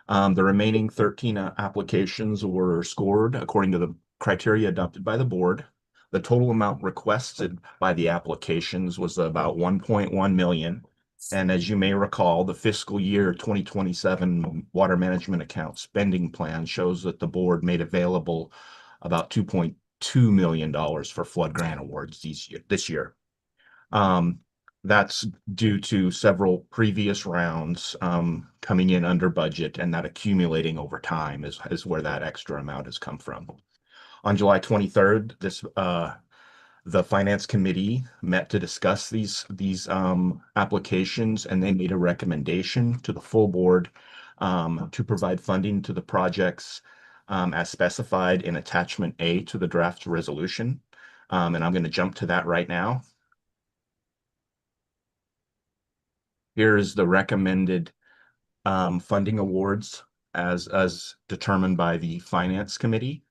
The remaining 13 applications were scored according to the criteria adopted by the board. The total amount requested by the applications was about 1.1 million. And as you may recall, the fiscal year 2027 water management account spending plan shows that the board made available about $2.2 million for flood grant awards this year. That's due to several previous rounds coming in under budget, and that accumulating over time is where that extra amount has come from. On July 23rd, the finance committee met to discuss these applications, and they made a recommendation to the full board to provide funding to the projects as specified in attachment A to the draft resolution. And I'm going to jump to that right now. Here is the recommended funding awards as determined by the finance committee.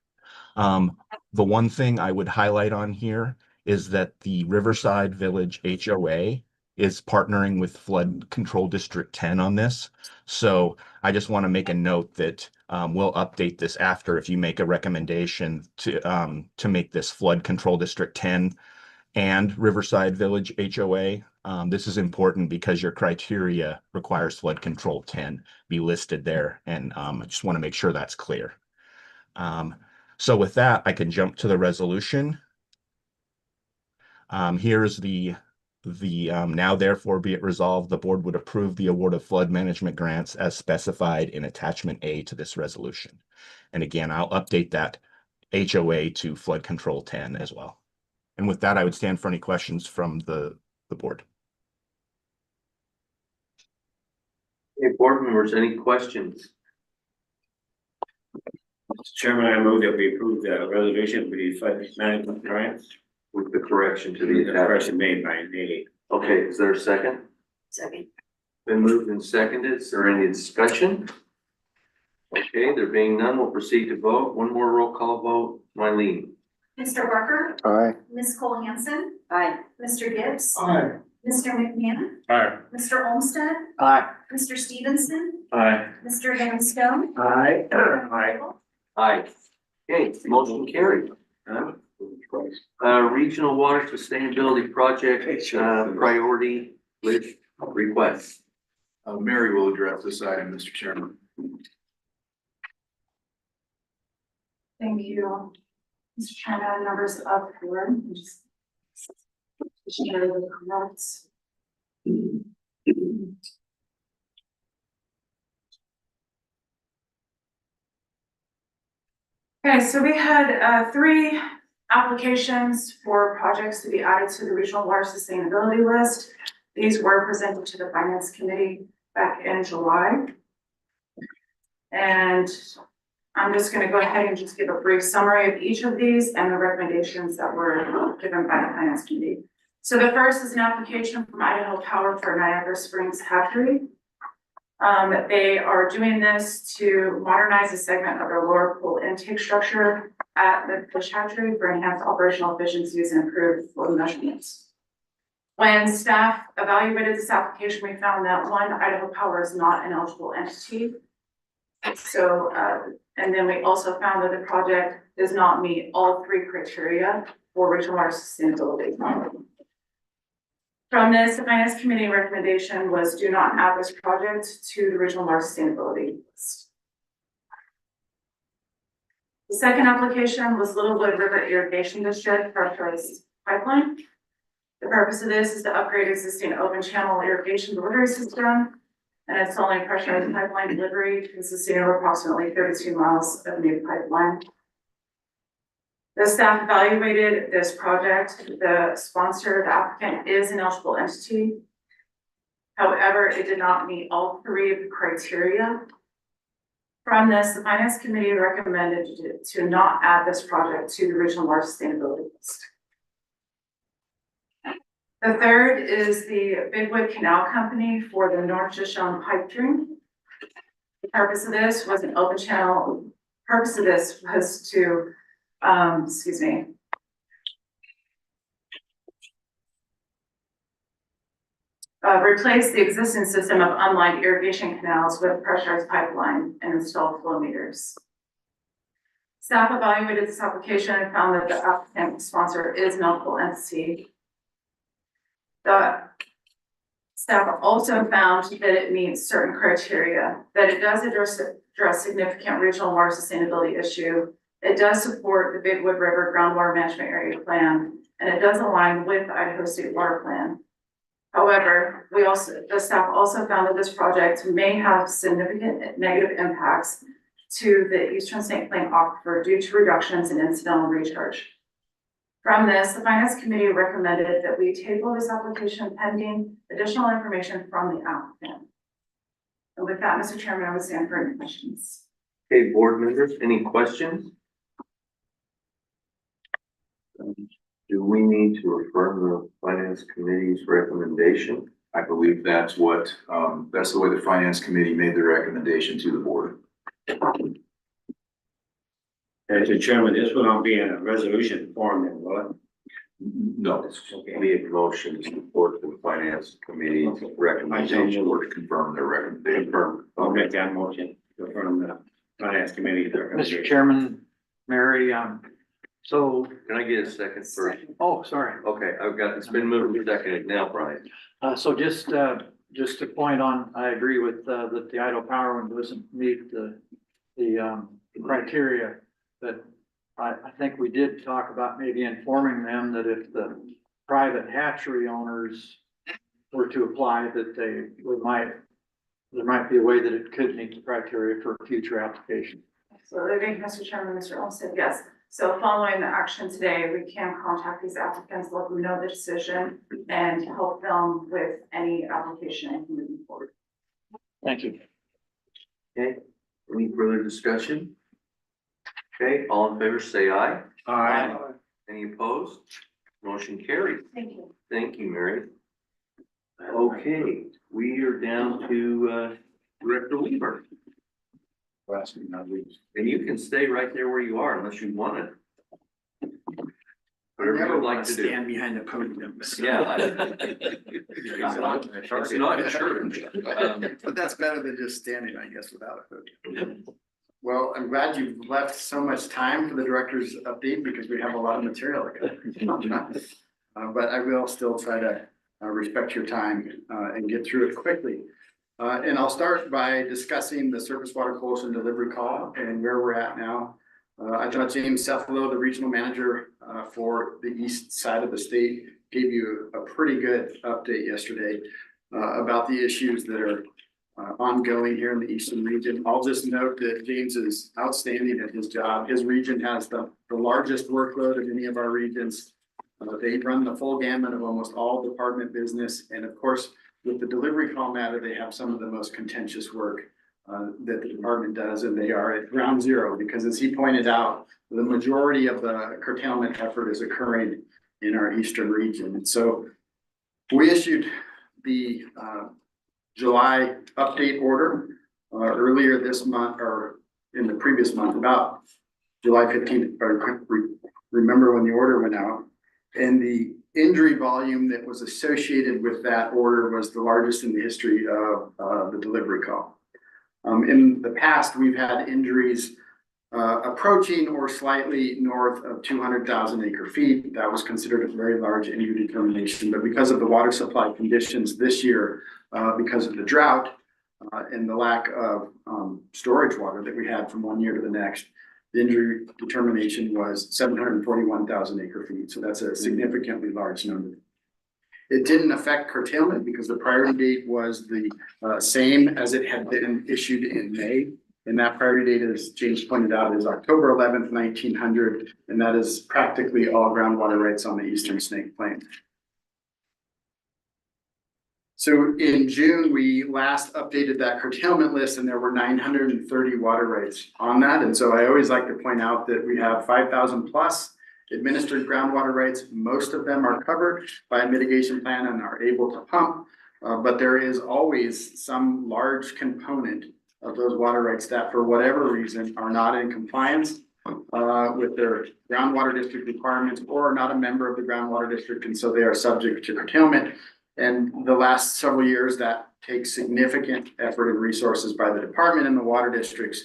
The one thing I would highlight on here is that the Riverside Village HOA is partnering with Flood Control District 10 on this. So I just want to make a note that we'll update this after if you make a recommendation to make this Flood Control District 10 and Riverside Village HOA. This is important because your criteria requires Flood Control 10 be listed there. And I just want to make sure that's clear. So with that, I can jump to the resolution. Here's the now therefore be it resolved, the board would approve the award of flood management grants as specified in attachment A to this resolution. And again, I'll update that HOA to Flood Control 10 as well. And with that, I would stand for any questions from the board. Hey, board members, any questions? Mr. Chairman, I move that we approve the resolution for the flood management grants. With the correction to The the attachment. correction made by Neely. Okay, is there a second? Second. Been moved and seconded. Is there any discussion? Okay, there being none, we'll proceed to vote. One more roll call vote. Marlene. Mr. Barker. Aye. Ms. Cole-Hansen. Aye. Mr. Gibbs. Aye. Mr. McMahon. Aye. Mr. Olmstead. Aye. Mr. Stevenson. Aye. Mr. Van Stone. Aye. Chairman Aye. Raybould. Aye. Okay, motion carried. Regional Water Sustainability Project, priority list request. Mary will address this item, Mr. Chairman. Thank you. Mr. Chairman, members of the board. Just share the comments. Okay, so we had 3 applications for projects to be added to the Regional Water Sustainability List. These were presented to the Finance Committee back in July. And I'm just going to go ahead and just give a brief summary of each of these and the recommendations that were given by the Finance Committee. So the first is an application from Idaho Power for Niagara Springs Hatchery. They are doing this to modernize a segment of their lower pool intake structure at the fish hatchery for enhanced operational efficiencies and improved flow measurements. When staff evaluated this application, we found that 1, Idaho Power is not an eligible entity. So, and then we also found that the project does not meet all three criteria for regional water sustainability. From this, the finance committee recommendation was do not add this project to the regional water sustainability list. The second application was Littlewood River Irrigation District pressurized pipeline. The purpose of this is to upgrade existing open channel irrigation delivery system and installing pressurized pipeline delivery consisting of approximately 32 miles of new pipeline. The staff evaluated this project. The sponsor, the applicant, is an eligible entity. However, it did not meet all three of the criteria. From this, the finance committee recommended to not add this project to the regional water sustainability list. The third is the Bigwood Canal Company for the North Shoshone pipe dream. The purpose of this was an open channel. Purpose of this was to, replace the existing system of unlined irrigation canals with pressurized pipeline and install flow meters. Staff evaluated this application and found that the applicant sponsor is an eligible entity. The staff also found that it meets certain criteria, that it does address significant regional water sustainability issue. It does support the Bigwood River Groundwater Management Area Plan, and it does align with the Idaho State Water Plan. However, the staff also found that this project may have significant negative impacts to the Eastern St. Plain aquifer due to reductions in incidental recharge. From this, the finance committee recommended that we table this application pending additional information from the applicant. And with that, Mr. Chairman, I would stand for any questions. Okay, board members, any questions? Do we need to affirm the finance committee's recommendation? I believe that's what, that's the way the finance committee made their recommendation to the board. Mr. Chairman, this will not be in a resolution form then, will it? No, It's be a motion to support the finance committee's recommendation or to confirm their recommendation. I'll make that motion to affirm the finance committee's recommendation. Mr. Chairman, Mary, so, Can I get a second first? oh, sorry. Okay, I've got, it's been moved and seconded now, Brian. So just to point on, I agree with, that the Idaho Power one doesn't meet the criteria. But I think we did talk about maybe informing them that if the private hatchery owners were to apply, that there might be a way that it could meet the criteria for a future application. So, Mr. Chairman, Mr. Olmstead, yes. So following the action today, we can contact these applicants, let them know the decision and help them with any application moving forward. Thank you. Okay, any further discussion? Okay, all in favor, say aye. Aye. Any opposed? Motion carried. Thank you. Thank you, Mary. Okay, we are down to, Director Weaver. Last but not least. And you can stay right there where you are unless you want it. Whatever you'd like to do. Stand behind the podium. Yeah. It's not church. But that's better than just standing, I guess, without a podium. Well, I'm glad you've left so much time for the director's update because we have a lot of material. But I will still try to respect your time and get through it quickly. And I'll start by discussing the surface water collection delivery call and where we're at now. I thought James Cephalo, the regional manager for the east side of the state, gave you a pretty good update yesterday about the issues that are ongoing here in the eastern region. I'll just note that James is outstanding at his job. His region has the largest workload of any of our regions. They run the full gamut of almost all department business. And of course, with the delivery call matter, they have some of the most contentious work that the department does, and they are at ground zero because, as he pointed out, the majority of the curtailment effort is occurring in our eastern region. And so we issued the July update order earlier this month, or in the previous month, about July 15th. Remember when the order went out, and the injury volume that was associated with that order was the largest in the history of the delivery call. In the past, we've had injuries approaching or slightly north of 200,000 acre feet. That was considered a very large injury determination, but because of the water supply conditions this year, because of the drought and the lack of storage water that we had from one year to the next, the injury determination was 741,000 acre feet. So that's a significantly large number. It didn't affect curtailment because the priority date was the same as it had been issued in May. And that priority date, as James pointed out, is October 11th, 1900, and that is practically all groundwater rights on the eastern Snake Plain. So in June, we last updated that curtailment list, and there were 930 water rights on that. And so I always like to point out that we have 5,000 plus administered groundwater rights. Most of them are covered by a mitigation plan and are able to pump, but there is always some large component of those water rights that for whatever reason are not in compliance with their groundwater district requirements or are not a member of the groundwater district, and so they are subject to curtailment. And the last several years, that takes significant effort and resources by the department and the water districts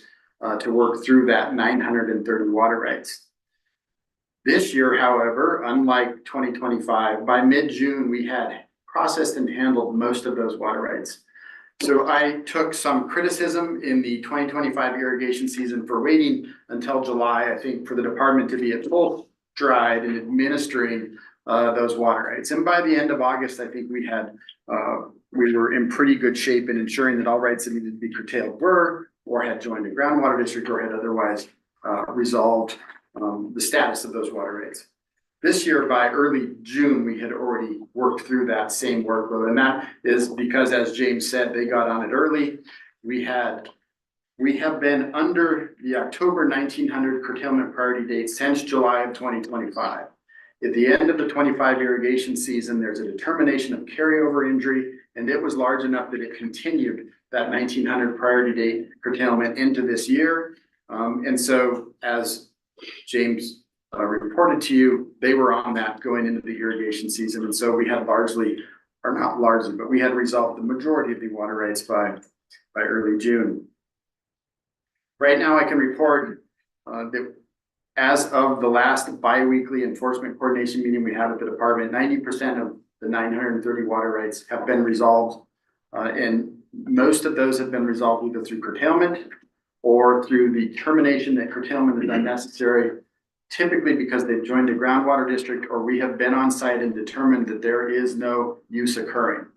to work through that 930 water rights. This year, however, unlike 2025, by mid-June, we had processed and handled most of those water rights. So I took some criticism in the 2025 irrigation season for waiting until July, I think, for the department to be at full stride in administering those water rights. And by the end of August, I think we were in pretty good shape in ensuring that all rights that needed to be curtailed were, or had joined a groundwater district, or had otherwise resolved the status of those water rights. This year, by early June, we had already worked through that same workload. And that is because, as James said, they got on it early. We have been under the October 1900 curtailment priority date since July of 2025. At the end of the 25 irrigation season, there's a determination of carryover injury, and it was large enough that it continued that 1900 priority date curtailment into this year. And so, as James reported to you, they were on that going into the irrigation season. And so we had largely, or not largely, but we had resolved the majority of the water rights by early June. Right now, I can report that as of the last biweekly enforcement coordination meeting we had at the department, 90% of the 930 water rights have been resolved. And most of those have been resolved either through curtailment or through the termination that curtailment is unnecessary, typically because they've joined a groundwater district or we have been on site and determined that there is no use occurring.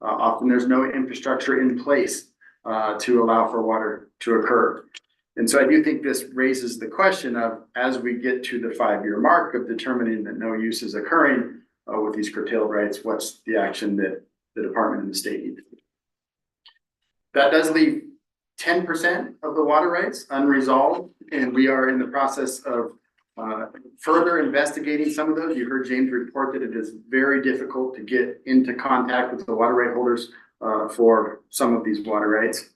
Often there's no infrastructure in place to allow for water to occur. And so I do think this raises the question of, as we get to the 5-year mark of determining that no use is occurring with these curtailed rights, what's the action that the department and the state need to do? That does leave 10% of the water rights unresolved, and we are in the process of further investigating some of those. You heard James report that it is very difficult to get into contact with the water right holders for some of these water rights.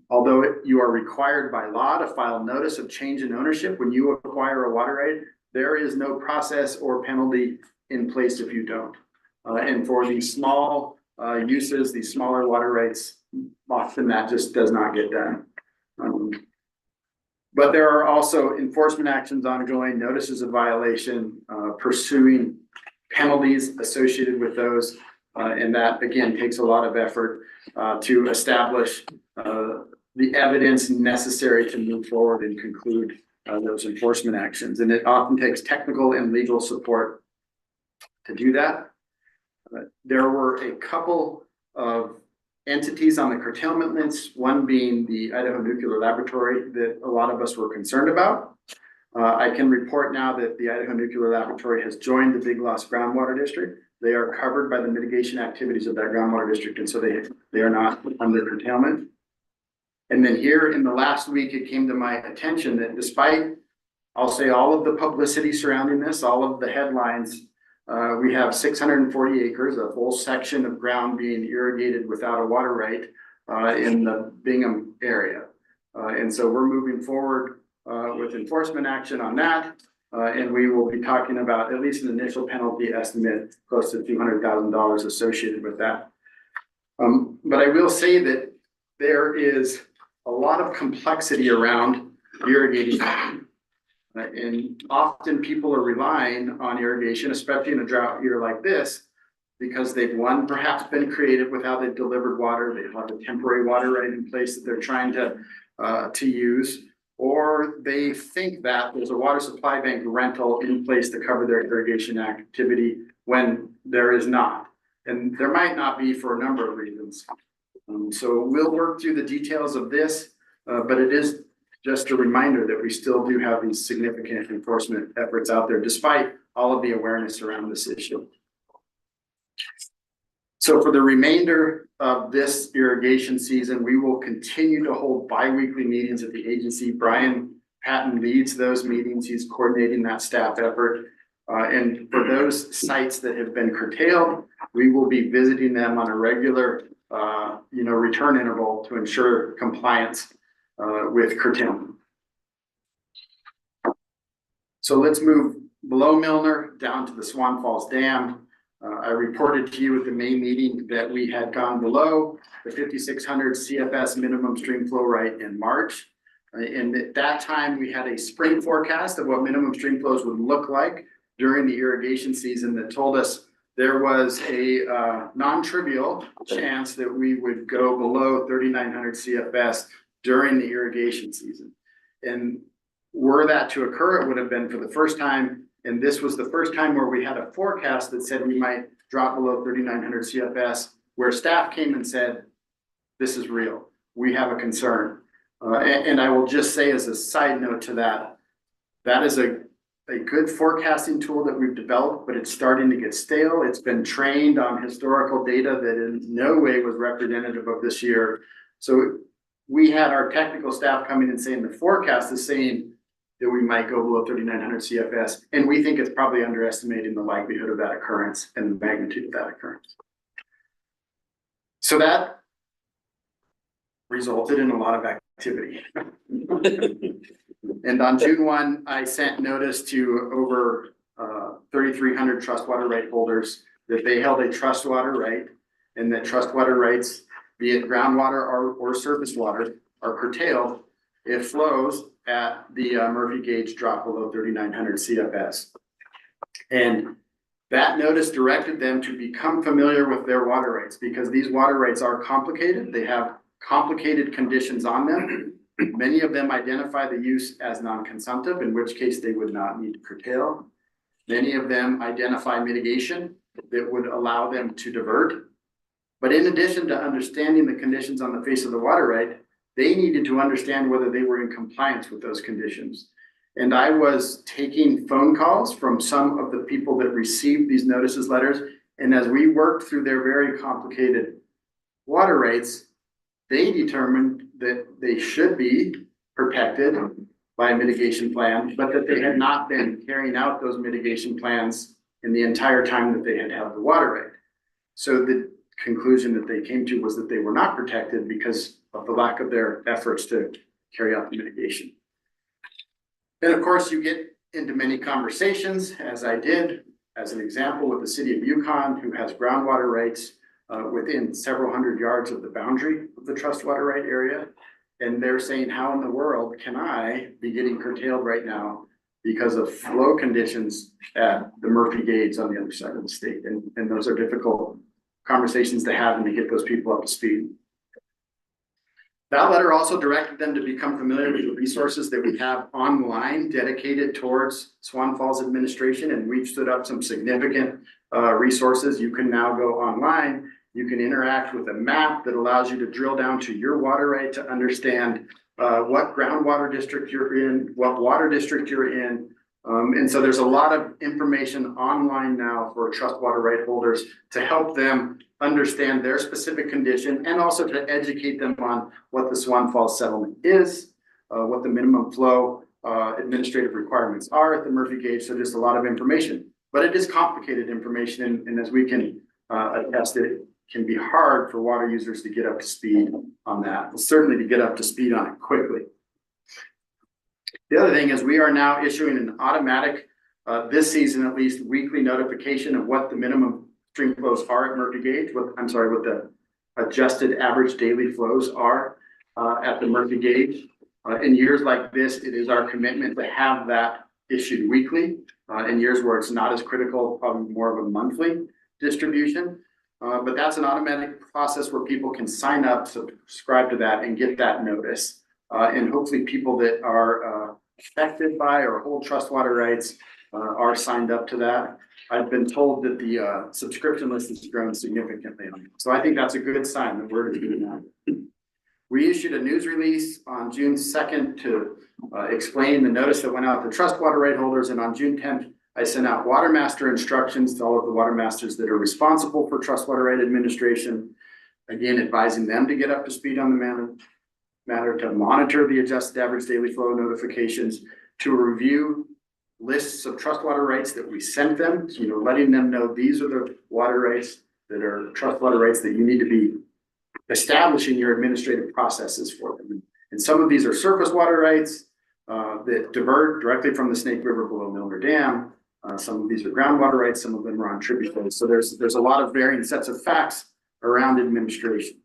Although you are required by law to file notice of change in ownership when you acquire a water right, there is no process or penalty in place if you don't. And for these small uses, these smaller water rights, often that just does not get done. But there are also enforcement actions ongoing, notices of violation, pursuing penalties associated with those. And that, again, takes a lot of effort to establish the evidence necessary to move forward and conclude those enforcement actions. And it often takes technical and legal support to do that. There were a couple of entities on the curtailment list, one being the Idaho Nuclear Laboratory that a lot of us were concerned about. I can report now that the Idaho Nuclear Laboratory has joined the Big Lost Groundwater District. They are covered by the mitigation activities of that groundwater district, and so they are not under curtailment. And then here in the last week, it came to my attention that despite, I'll say, all of the publicity surrounding this, all of the headlines, we have 640 acres, a full section of ground being irrigated without a water right in the Bingham area. And so we're moving forward with enforcement action on that. And we will be talking about at least an initial penalty estimate close to $200,000 associated with that. But I will say that there is a lot of complexity around irrigating. And often people are relying on irrigation, especially in a drought year like this, because they've perhaps been creative with how they've delivered water. They have a temporary water right in place that they're trying to use, or they think that there's a water supply bank rental in place to cover their irrigation activity when there is not. And there might not be for a number of reasons. So we'll work through the details of this, but it is just a reminder that we still do have these significant enforcement efforts out there, despite all of the awareness around this issue. So for the remainder of this irrigation season, we will continue to hold bi-weekly meetings at the agency. Brian Patton leads those meetings. He's coordinating that staff effort. And for those sites that have been curtailed, we will be visiting them on a regular return interval to ensure compliance with curtailment. So let's move below Milner down to the Swan Falls Dam. I reported to you at the May meeting that we had gone below the 5,600 CFS minimum stream flow rate in March. And at that time, we had a spring forecast of what minimum stream flows would look like during the irrigation season that told us there was a non-trivial chance that we would go below 3,900 CFS during the irrigation season. And were that to occur, it would have been for the first time. And this was the first time where we had a forecast that said we might drop below 3,900 CFS, where staff came and said, this is real. We have a concern. And I will just say as a side note to that, that is a good forecasting tool that we've developed, but it's starting to get stale. It's been trained on historical data that in no way was representative of this year. So we had our technical staff coming and saying the forecast is saying that we might go below 3,900 CFS. And we think it's probably underestimating the likelihood of that occurrence and the magnitude of that occurrence. So that resulted in a lot of activity. And on June 1, I sent notice to over 3,300 trust water right holders that they held a trust water right, and that trust water rights, be it groundwater or surface water, are curtailed if flows at the Murphy gauge drop below 3,900 CFS. And that notice directed them to become familiar with their water rights, because these water rights are complicated. They have complicated conditions on them. Many of them identify the use as non-consumptive, in which case they would not need to curtail. Many of them identify mitigation that would allow them to divert. But in addition to understanding the conditions on the face of the water right, they needed to understand whether they were in compliance with those conditions. And I was taking phone calls from some of the people that received these notices letters. And as we worked through their very complicated water rights, they determined that they should be protected by a mitigation plan, but that they had not been carrying out those mitigation plans in the entire time that they had the water right. So the conclusion that they came to was that they were not protected because of the lack of their efforts to carry out the mitigation. And of course, you get into many conversations, as I did, as an example, with the city of Yukon, who has groundwater rights within several hundred yards of the boundary of the trust water right area. And they're saying, how in the world can I be getting curtailed right now because of flow conditions at the Murphy gauge on the other side of the state? And those are difficult conversations to have and to get those people up to speed. That letter also directed them to become familiar with the resources that we have online dedicated towards Swan Falls administration. And we've stood up some significant resources. You can now go online. You can interact with a map that allows you to drill down to your water right to understand what groundwater district you're in, what water district you're in. And so there's a lot of information online now for trust water right holders to help them understand their specific condition, and also to educate them on what the Swan Falls settlement is, what the minimum flow administrative requirements are at the Murphy gauge. So just a lot of information, but it is complicated information. And as we can attest, it can be hard for water users to get up to speed on that, and certainly to get up to speed on it quickly. The other thing is we are now issuing an automatic, this season at least, weekly notification of what the minimum stream flows are at Murphy gauge, what the adjusted average daily flows are. at the Murphy gauge. In years like this, it is our commitment to have that issued weekly. In years where it's not as critical, probably more of a monthly distribution. But that's an automatic process where people can sign up, subscribe to that and get that notice. And hopefully people that are affected by or hold trust water rights are signed up to that. I've been told that the subscription list has grown significantly. So I think that's a good sign that we're doing that. We issued a news release on June 2nd to explain the notice that went out to trust water right holders. And on June 10th, I sent out water master instructions to all of the water masters that are responsible for trust water right administration. Again, advising them to get up to speed on the matter, to monitor the adjusted average daily flow notifications, to review lists of trust water rights that we sent them, letting them know these are the water rights that are trust water rights that you need to be establishing your administrative processes for them. And some of these are surface water rights that divert directly from the Snake River below Milner Dam. Some of these are groundwater rights, some of them are on tributaries. So there's a lot of varying sets of facts around administration.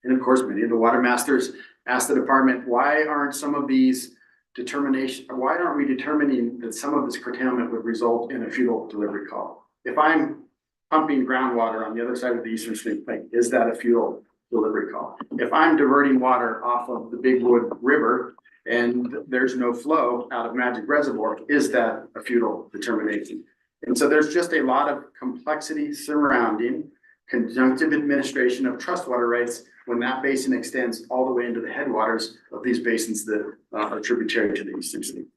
And of course, many of the water masters asked the department, why aren't some of these why aren't we determining that some of this curtailment would result in a futile delivery call? If I'm pumping groundwater on the other side of the Eastern Snake Lake, is that a futile delivery call? If I'm diverting water off of the Big Wood River and there's no flow out of Magic Reservoir, is that a futile determination? And so there's just a lot of complexity surrounding conjunctive administration of trust water rights when that basin extends all the way into the headwaters of these basins that are tributary to the Eastern Snake.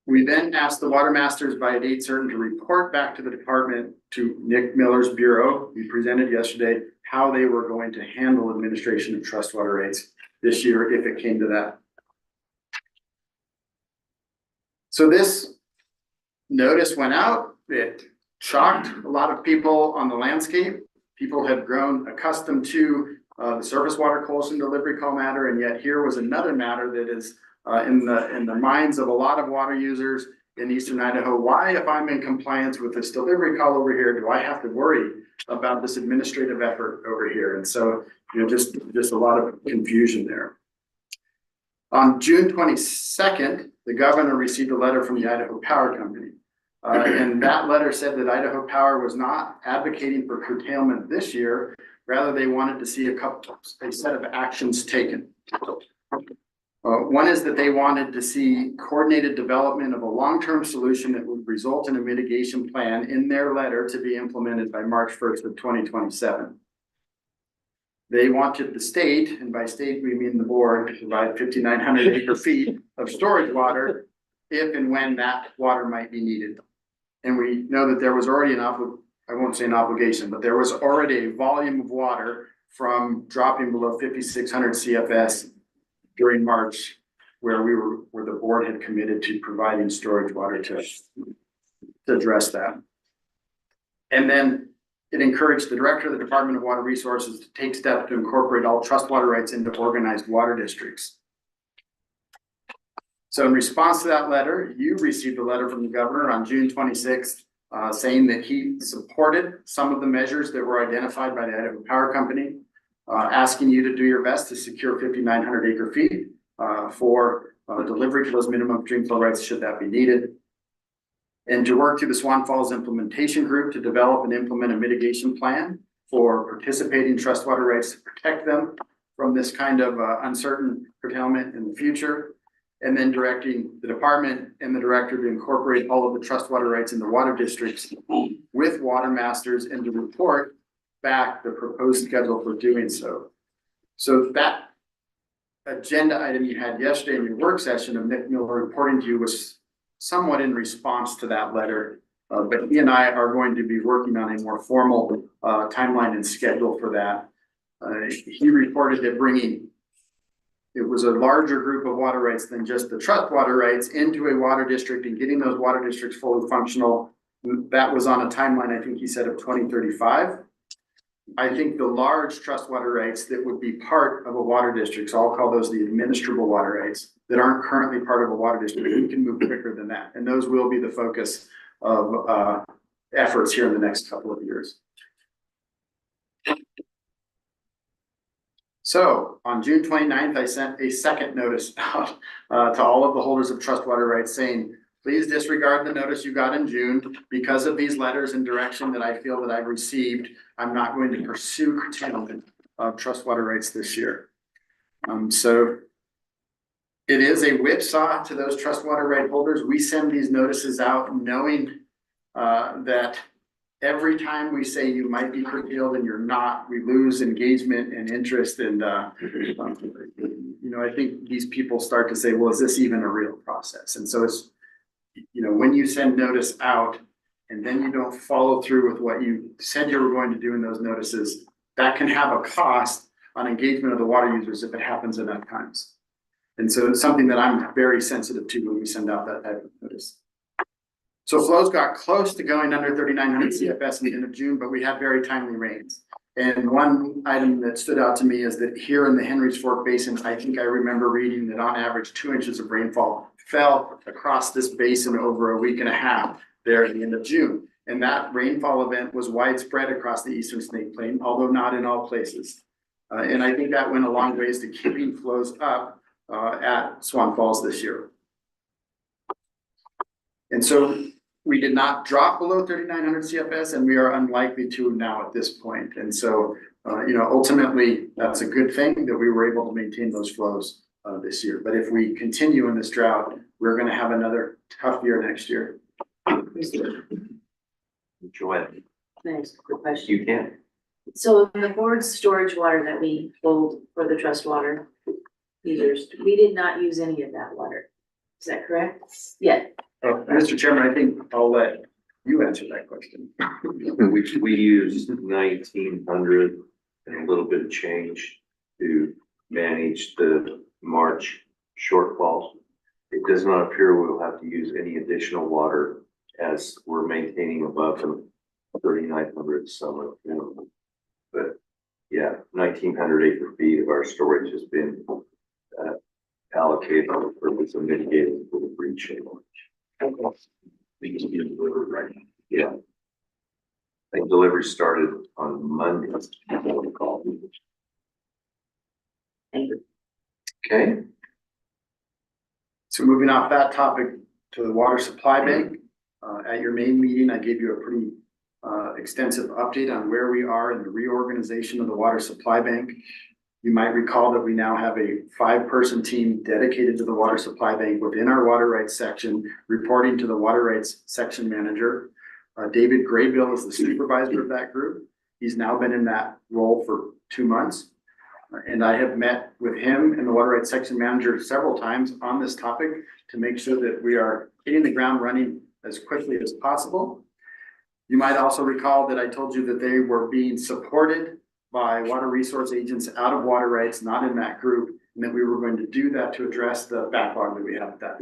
We then asked the water masters by a date certain to report back to the department, to Nick Miller's bureau. We presented yesterday how they were going to handle administration of trust water rights this year if it came to that. So this notice went out. It shocked a lot of people on the landscape. People had grown accustomed to the surface water Cole-Hansen delivery call matter, and yet here was another matter that is in the minds of a lot of water users in Eastern Idaho. Why, if I'm in compliance with this delivery call over here, do I have to worry about this administrative effort over here? And so, just a lot of confusion there. On June 22nd, the governor received a letter from the Idaho Power Company. And that letter said that Idaho Power was not advocating for curtailment this year. Rather, they wanted to see a set of actions taken. One is that they wanted to see coordinated development of a long-term solution that would result in a mitigation plan in their letter to be implemented by March 1st of 2027. They wanted the state, and by state we mean the board, to provide 5,900 acre feet of storage water if and when that water might be needed. And we know that there was already I won't say an obligation, but there was already a volume of water from dropping below 5,600 CFS during March, where the board had committed to providing storage water to address that. And then it encouraged the director of the Department of Water Resources to take steps to incorporate all trust water rights into organized water districts. So in response to that letter, you received a letter from the governor on June 26th saying that he supported some of the measures that were identified by the Idaho Power Company, asking you to do your best to secure 5,900 acre feet for delivery to those minimum stream flow rights should that be needed. And to work through the Swan Falls Implementation Group to develop and implement a mitigation plan for participating trust water rights to protect them from this kind of uncertain curtailment in the future. And then directing the department and the director to incorporate all of the trust water rights in the water districts with water masters and to report back the proposed schedule for doing so. So that agenda item you had yesterday in your work session of Nick Miller reporting to you was somewhat in response to that letter. But he and I are going to be working on a more formal timeline and schedule for that. He reported that it was a larger group of water rights than just the trust water rights into a water district and getting those water districts fully functional. That was on a timeline, I think he said, of 2035. I think the large trust water rights that would be part of a water district, so I'll call those the administrable water rights that aren't currently part of a water district, we can move quicker than that. And those will be the focus of efforts here in the next couple of years. So on June 29th, I sent a second notice out to all of the holders of trust water rights saying, please disregard the notice you got in June. Because of these letters and direction that I feel that I've received, I'm not going to pursue curtailment of trust water rights this year. So it is a whipsaw to those trust water right holders. We send these notices out knowing that every time we say you might be curtailed and you're not, we lose engagement and interest. And, you know, I think these people start to say, well, is this even a real process? And so it's, you know, when you send notice out and then you don't follow through with what you said you were going to do in those notices, that can have a cost on engagement of the water users if it happens enough times. And so it's something that I'm very sensitive to when we send out that type of notice. So flows got close to going under 3,900 CFS in the end of June, but we had very timely rains. And one item that stood out to me is that here in the Henry's Fork Basin, I think I remember reading that on average 2 inches of rainfall fell across this basin over a week and a half there at the end of June. And that rainfall event was widespread across the Eastern Snake Plain, although not in all places. And I think that went a long ways to keeping flows up at Swan Falls this year. And so we did not drop below 3,900 CFS, and we are unlikely to now at this point. And so, you know, ultimately, that's a good thing that we were able to maintain those flows this year. But if we continue in this drought, we're going to have another tough year next year. Joanne, Thanks, good question. you can. So the board's storage water that we hold for the trust water users, we did not use any of that water. Is that correct? Yeah. Mr. Chairman, I think I'll let you answer that question. We used 1,900 and a little bit of change to manage the March shortfall. It does not appear we'll have to use any additional water as we're maintaining above the 3,900 summer minimum. But yeah, 1,900 acre feet of our storage has been allocated for the purpose of mitigating for the breach. Things being delivered right now. Yeah. I think delivery started on Monday. Okay. So moving off that topic to the water supply bank, at your main meeting, I gave you a pretty extensive update on where we are in the reorganization of the water supply bank. You might recall that we now have a 5-person team dedicated to the water supply bank within our water rights section, reporting to the water rights section manager. David Graybill is the supervisor of that group. He's now been in that role for 2 months. And I have met with him and the water rights section manager several times on this topic to make sure that we are hitting the ground running as quickly as possible. You might also recall that I told you that they were being supported by water resource agents out of water rights, not in that group, and that we were going to do that to address the backlog that we have at that.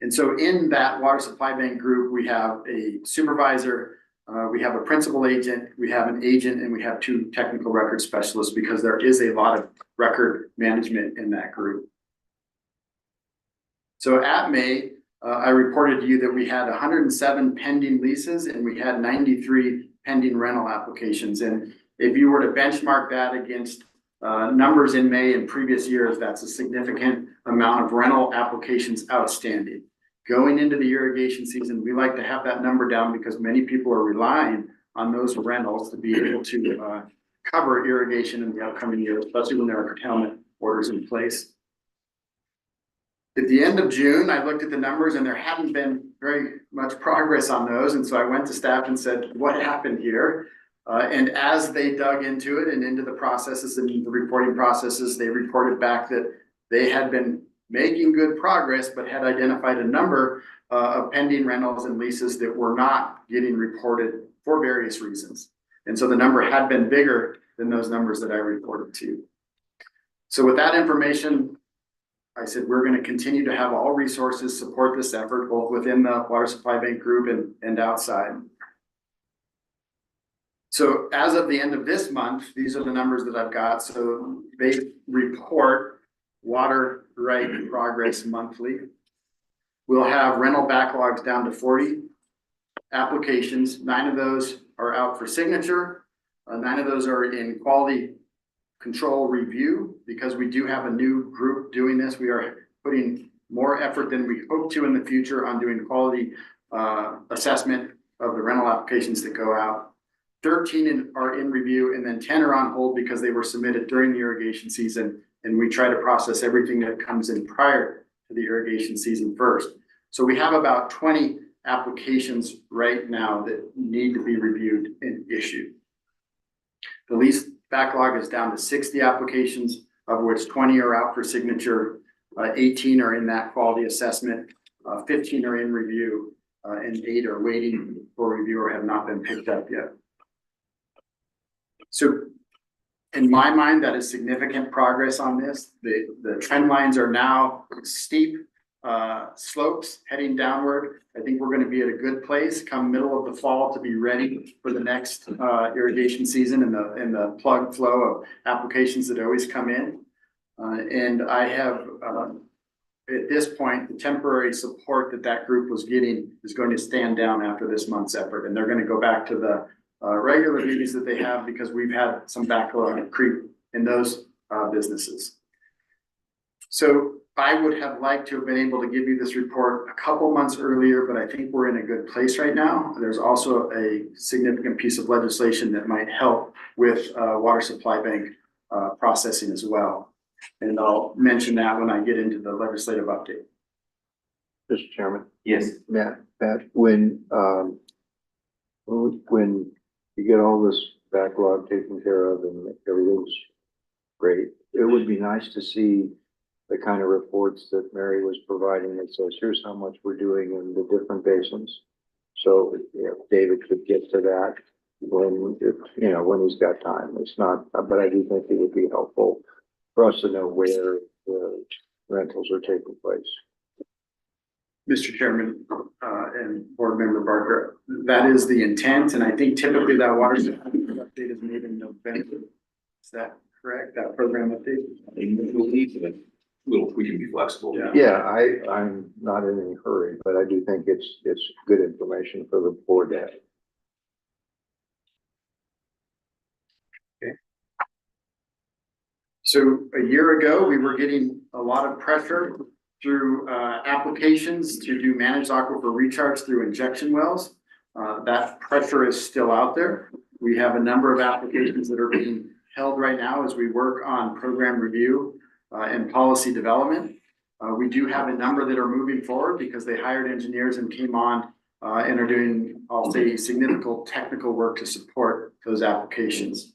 And so in that water supply bank group, we have a supervisor, we have a principal agent, we have an agent, and we have 2 technical record specialists because there is a lot of record management in that group. So at May, I reported to you that we had 107 pending leases and we had 93 pending rental applications. And if you were to benchmark that against numbers in May in previous years, that's a significant amount of rental applications outstanding. Going into the irrigation season, we like to have that number down because many people are relying on those rentals to be able to cover irrigation in the upcoming year, especially when there are curtailment orders in place. At the end of June, I looked at the numbers and there hadn't been very much progress on those. And so I went to staff and said, what happened here? And as they dug into it and into the processes and the reporting processes, they reported back that they had been making good progress, but had identified a number of pending rentals and leases that were not getting reported for various reasons. And so the number had been bigger than those numbers that I reported to you. So with that information, I said, we're going to continue to have all resources support this effort, both within the water supply bank group and outside. So as of the end of this month, these are the numbers that I've got. So they report water right progress monthly. We'll have rental backlogs down to 40 applications. 9 of those are out for signature. 9 of those are in quality control review, because we do have a new group doing this. We are putting more effort than we hope to in the future on doing quality assessment of the rental applications that go out. 13 are in review, and then 10 are on hold because they were submitted during the irrigation season. And we try to process everything that comes in prior to the irrigation season first. So we have about 20 applications right now that need to be reviewed and issued. The lease backlog is down to 60 applications, of which 20 are out for signature, 18 are in that quality assessment, 15 are in review, and 8 are waiting for review or have not been picked up yet. So in my mind, that is significant progress on this. The trend lines are now steep slopes heading downward. I think we're going to be at a good place come middle of the fall to be ready for the next irrigation season and the plug flow of applications that always come in. And I have, at this point, the temporary support that group was getting is going to stand down after this month's effort. And they're going to go back to the regular duties that they have because we've had some backlog creep in those businesses. So I would have liked to have been able to give you this report a couple months earlier, but I think we're in a good place right now. There's also a significant piece of legislation that might help with water supply bank processing as well. And I'll mention that when I get into the legislative update. Mr. Chairman. Yes. Matt, when you get all this backlog taken care of and everything's great, it would be nice to see the kind of reports that Mary was providing that says, here's how much we're doing in the different basins. So if David could get to that when he's got time. It's not, but I do think it would be helpful for us to know where the rentals are taking place. Mr. Chairman, and Board Member Barker, that is the intent, and I think typically that water update is made in November. Is that correct? That program update? We can be flexible. Yeah, I'm not in any hurry, but I do think it's good information for the board to have. Okay. So a year ago, we were getting a lot of pressure through applications to do managed aquifer recharge through injection wells. That pressure is still out there. We have a number of applications that are being held right now as we work on program review and policy development. We do have a number that are moving forward because they hired engineers and came on and are doing, I'll say, significant technical work to support those applications.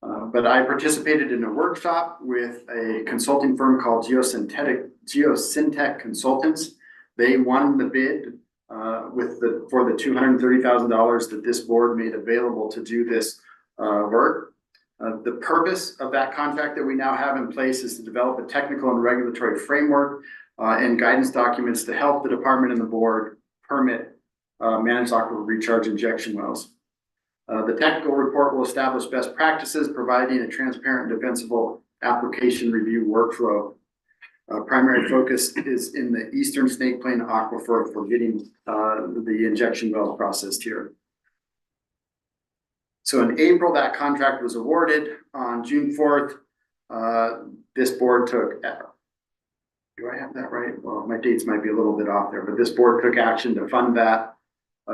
But I participated in a workshop with a consulting firm called Geosyntec Consultants. They won the bid for the $230,000 that this board made available to do this work. The purpose of that contract that we now have in place is to develop a technical and regulatory framework and guidance documents to help the department and the board permit managed aquifer recharge injection wells. The technical report will establish best practices, providing a transparent and defensible application review workflow. Primary focus is in the Eastern Snake Plain aquifer for getting the injection wells processed here. So in April, that contract was awarded. On June 4th, this board took, do I have that right? Well, my dates might be a little bit off there, but this board took action to fund that.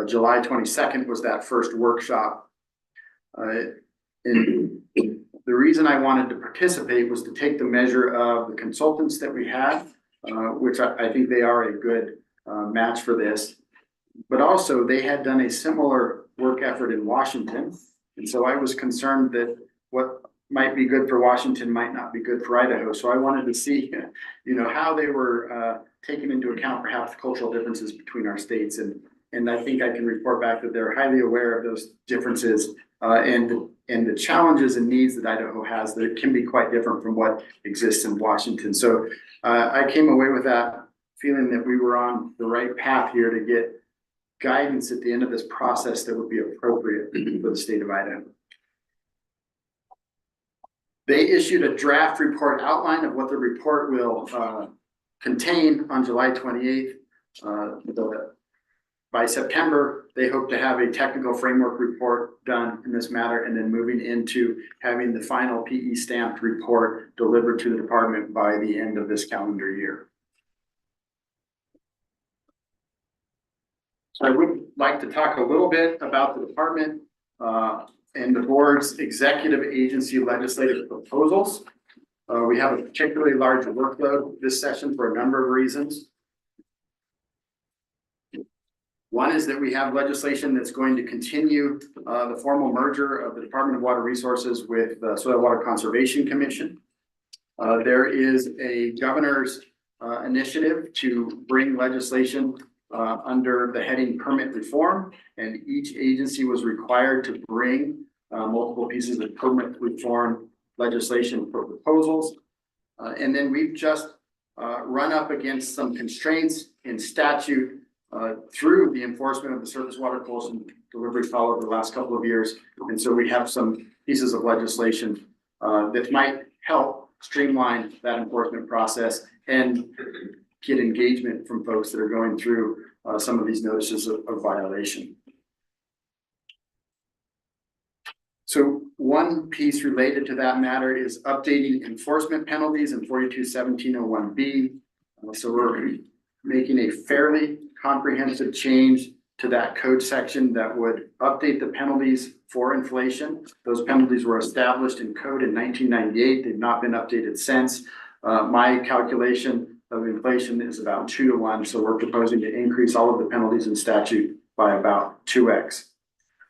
July 22nd was that first workshop. And the reason I wanted to participate was to take the measure of the consultants that we had, which I think they are a good match for this. But also they had done a similar work effort in Washington. And so I was concerned that what might be good for Washington might not be good for Idaho. So I wanted to see, how they were taking into account perhaps cultural differences between our states. And I think I can report back that they're highly aware of those differences and the challenges and needs that Idaho has that can be quite different from what exists in Washington. So I came away with that feeling that we were on the right path here to get guidance at the end of this process that would be appropriate for the state of Idaho. They issued a draft report outline of what the report will contain on July 28th. By September, they hope to have a technical framework report done in this matter and then moving into having the final PE stamped report delivered to the department by the end of this calendar year. So I would like to talk a little bit about the department and the board's executive agency legislative proposals. We have a particularly large workload this session for a number of reasons. One is that we have legislation that's going to continue the formal merger of the Department of Water Resources with the Soil Water Conservation Commission. There is a governor's initiative to bring legislation under the heading permit reform, and each agency was required to bring multiple pieces of permit reform legislation for proposals. And then we've just run up against some constraints in statute through the enforcement of the surface water course delivery file over the last couple of years. And so we have some pieces of legislation that might help streamline that enforcement process and get engagement from folks that are going through some of these notices of violation. So one piece related to that matter is updating enforcement penalties in 42-1701B. So we're making a fairly comprehensive change to that code section that would update the penalties for inflation. Those penalties were established in code in 1998. They've not been updated since. My calculation of inflation is about 2 to 1. So we're proposing to increase all of the penalties in statute by about 2x.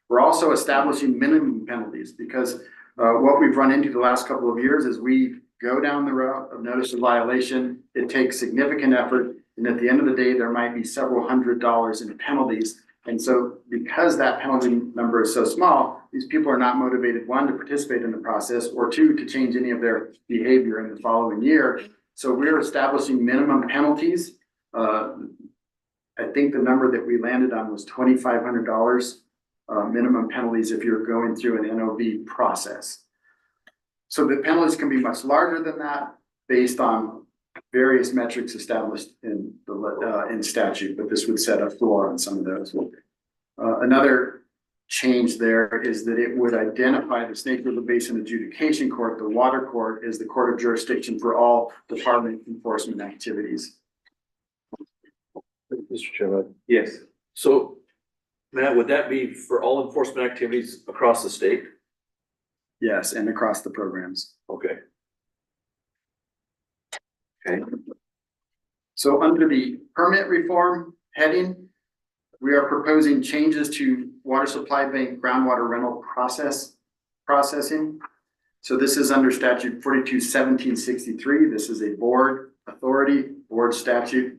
We're also establishing minimum penalties because what we've run into the last couple of years is we go down the route of notice of violation. It takes significant effort. And at the end of the day, there might be several $100s in penalties. And so because that penalty number is so small, these people are not motivated, one, to participate in the process, or two, to change any of their behavior in the following year. So we're establishing minimum penalties. I think the number that we landed on was $2,500 minimum penalties if you're going through an NOV process. So the penalties can be much larger than that based on various metrics established in the in statute, but this would set a floor on some of those. Another change there is that it would identify the Snake River Basin Adjudication Court, the water court, as the court of jurisdiction for all department enforcement activities. Mr. Chairman. Yes. So, Matt, would that be for all enforcement activities across the state? Yes, and across the programs. Okay. Okay. So under the permit reform heading, we are proposing changes to water supply bank groundwater rental processing. So this is under statute 42-1763. This is a board authority, board statute.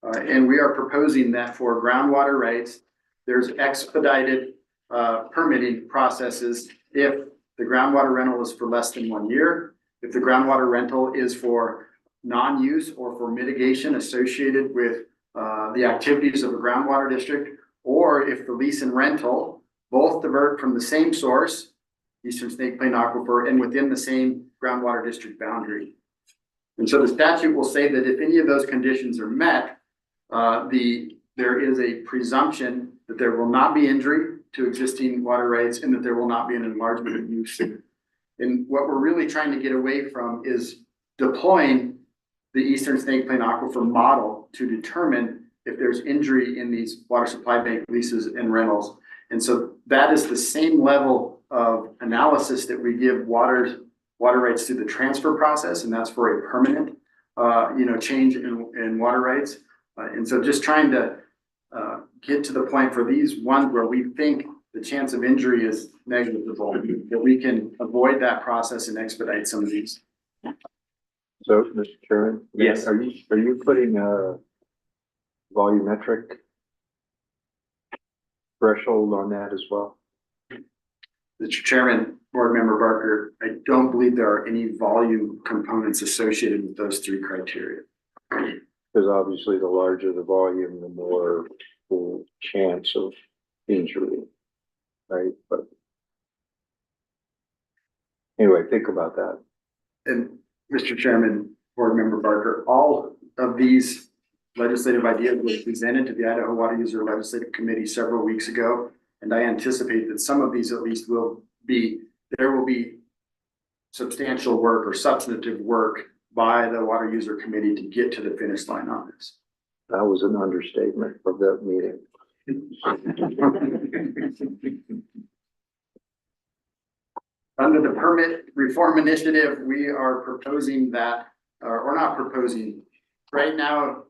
And we are proposing that for groundwater rights, there's expedited permitting processes if the groundwater rental is for less than 1 year, if the groundwater rental is for non-use or for mitigation associated with the activities of a groundwater district, or if the lease and rental both divert from the same source, Eastern Snake Plain Aquifer, and within the same groundwater district boundary. And so the statute will say that if any of those conditions are met, there is a presumption that there will not be injury to existing water rights and that there will not be an enlargement of use. And what we're really trying to get away from is deploying the Eastern Snake Plain Aquifer model to determine if there's injury in these water supply bank leases and rentals. And so that is the same level of analysis that we give water rights through the transfer process, and that's for a permanent change in water rights. And so just trying to get to the point for these ones where we think the chance of injury is negligible, that we can avoid that process and expedite some of these. So, Mr. Chairman? Yes. Are you putting a volumetric threshold on that as well? Mr. Chairman, Board Member Barker, I don't believe there are any volume components associated with those three criteria. Because obviously the larger the volume, the more the chance of injury, right? But anyway, think about that. And Mr. Chairman, Board Member Barker, all of these legislative ideas was presented to the Idaho Water User Legislative Committee several weeks ago. And I anticipate that some of these at least there will be substantial work or substantive work by the Water User Committee to get to the finish line on this. That was an understatement of that meeting. Under the permit reform initiative, we are proposing that, or not proposing, right now,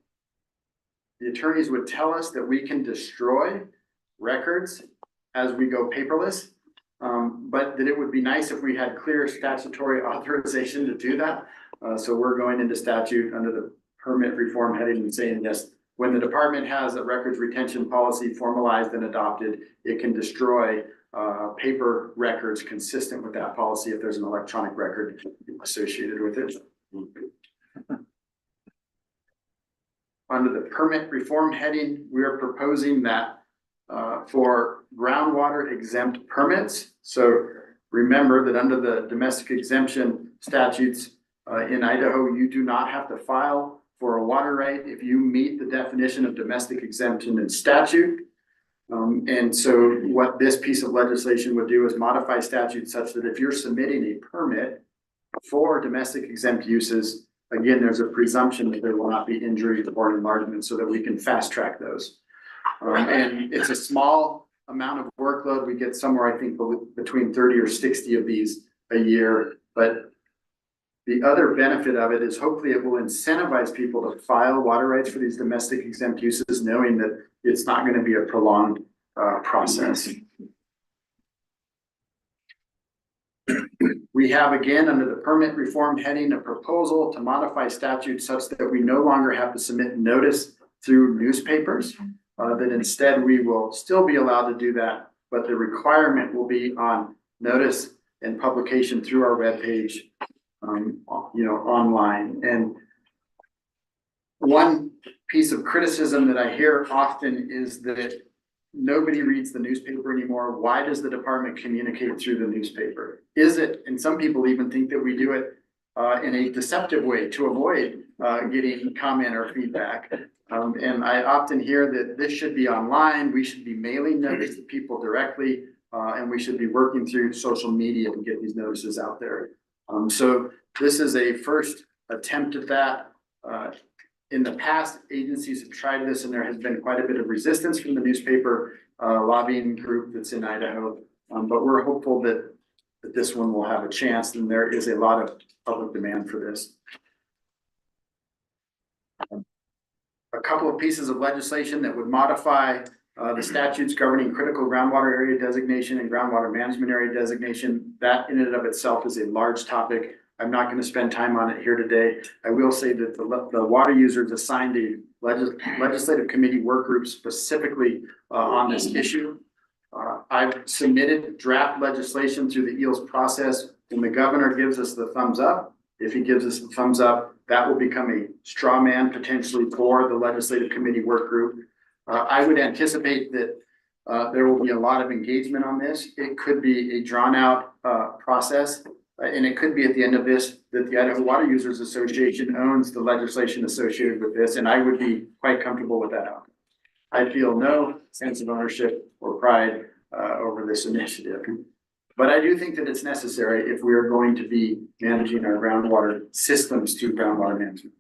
the attorneys would tell us that we can destroy records as we go paperless. But that it would be nice if we had clear statutory authorization to do that. So we're going into statute under the permit reform heading and saying, yes, when the department has a records retention policy formalized and adopted, it can destroy paper records consistent with that policy if there's an electronic record associated with it. Under the permit reform heading, we are proposing that for groundwater exempt permits. So remember that under the domestic exemption statutes in Idaho, you do not have to file for a water right if you meet the definition of domestic exemption in statute. And so what this piece of legislation would do is modify statute such that if you're submitting a permit for domestic exempt uses, again, there's a presumption that there will not be injury or enlargement so that we can fast track those. And it's a small amount of workload. We get somewhere, I think, between 30 or 60 of these a year. But the other benefit of it is hopefully it will incentivize people to file water rights for these domestic exempt uses, knowing that it's not going to be a prolonged process. We have, again, under the permit reform heading, a proposal to modify statute such that we no longer have to submit notice through newspapers, that instead we will still be allowed to do that, but the requirement will be on notice and publication through our webpage, online. And one piece of criticism that I hear often is that nobody reads the newspaper anymore. Why does the department communicate through the newspaper? Is it, and some people even think that we do it in a deceptive way to avoid getting comment or feedback. And I often hear that this should be online. We should be mailing notice to people directly, and we should be working through social media to get these notices out there. So this is a first attempt at that. In the past, agencies have tried this and there has been quite a bit of resistance from the newspaper lobbying group that's in Idaho. But we're hopeful that this one will have a chance, and there is a lot of public demand for this. A couple of pieces of legislation that would modify the statutes governing critical groundwater area designation and groundwater management area designation. That in and of itself is a large topic. I'm not going to spend time on it here today. I will say that the water users assigned a legislative committee work group specifically on this issue. I've submitted draft legislation through the EELS process. When the governor gives us the thumbs up, if he gives us the thumbs up, that will become a straw man potentially for the legislative committee work group. I would anticipate that there will be a lot of engagement on this. It could be a drawn out process. And it could be at the end of this that the Idaho Water Users Association owns the legislation associated with this, and I would be quite comfortable with that outcome. I feel no sense of ownership or pride over this initiative. But I do think that it's necessary if we are going to be managing our groundwater systems through groundwater management.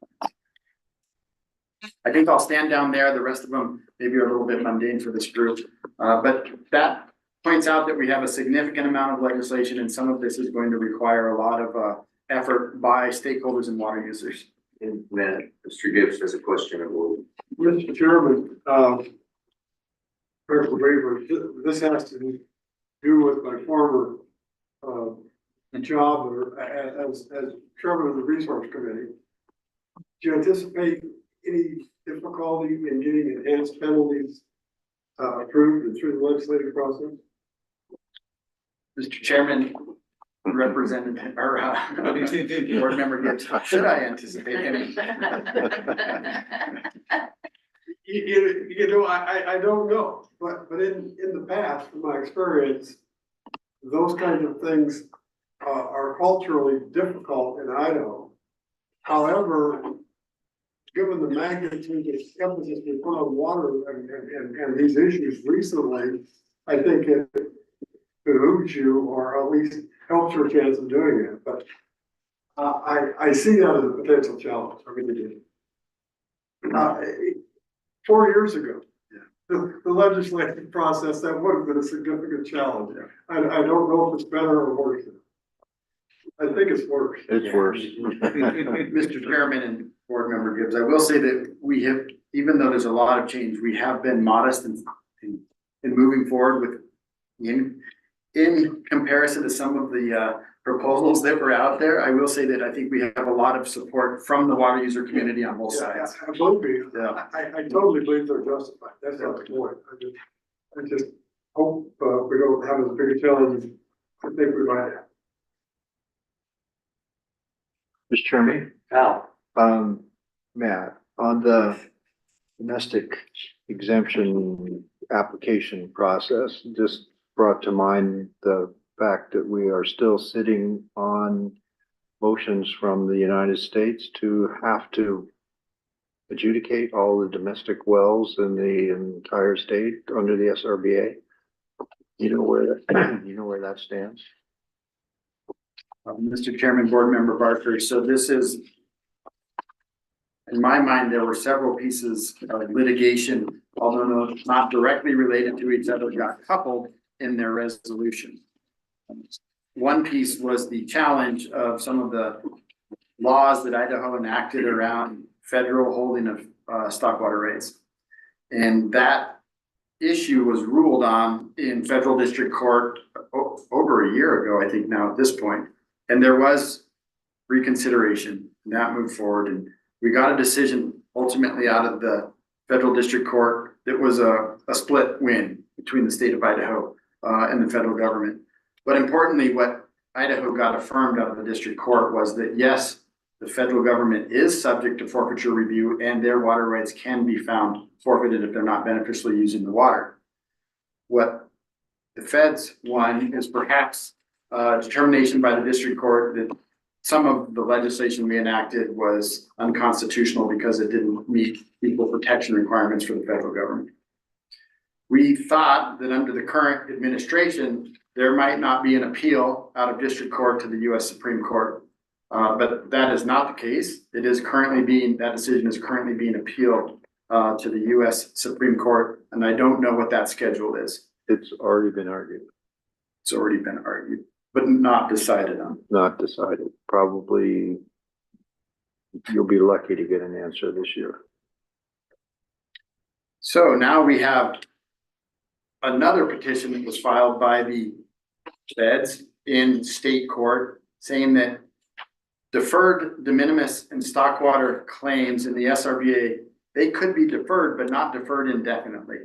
I think I'll stand down there. The rest of them maybe are a little bit mundane for this group, but that points out that we have a significant amount of legislation, and some of this is going to require a lot of effort by stakeholders and water users. And then Mr. Gibbs has a question. Mr. Chairman, Raybould, this has to do with my former job as chairman of the resource committee. Do you anticipate any difficulty in getting enhanced penalties approved and through the legislative process? Mr. Chairman, Representative or Board Member Gibbs, should I anticipate any? I don't know, but in the past, from my experience, those kinds of things are culturally difficult in Idaho. However, given the magnitude of emphasis we put on water and these issues recently, I think it behooves you, or at least helps your chance of doing it, but I see that as a potential challenge, I really do. 4 years ago, the legislative process, that would have been a significant challenge. I don't know if it's better or worse. I think it's worse. It's worse. Mr. Chairman and Board Member Gibbs, I will say that we have, even though there's a lot of change, we have been modest in moving forward with in comparison to some of the proposals that were out there. I will say that I think we have a lot of support from the water user community on both sides. I would be. Yeah. I totally believe they're justified. That's not the point. I just hope we don't have as big a challenge as I think we might have. Mr. Chairman, Al, Matt, on the domestic exemption application process, just brought to mind the fact that we are still sitting on motions from the United States to have to adjudicate all the domestic wells in the entire state under the SRBA. You know where that stands? Mr. Chairman, Board Member Barker, so this is, in my mind, there were several pieces of litigation, although not directly related to each other, got coupled in their resolution. One piece was the challenge of some of the laws that Idaho enacted around federal holding of stockwater rates. And that issue was ruled on in federal district court over a year ago, I think now at this point. And there was reconsideration, and that moved forward, and we got a decision ultimately out of the federal district court that was a split win between the state of Idaho and the federal government. But importantly, what Idaho got affirmed out of the district court was that yes, the federal government is subject to forfeiture review and their water rights can be found forfeited if they're not beneficially using the water. What the feds won is perhaps determination by the district court that some of the legislation we enacted was unconstitutional because it didn't meet equal protection requirements for the federal government. We thought that under the current administration, there might not be an appeal out of district court to the US Supreme Court. But that is not the case. It is currently that decision is currently being appealed to the US Supreme Court, and I don't know what that schedule is. It's already been argued. It's already been argued, but not decided on. Not decided. Probably you'll be lucky to get an answer this year. So now we have another petition that was filed by the feds in state court saying that deferred de minimis and stockwater claims in the SRBA, they could be deferred, but not deferred indefinitely.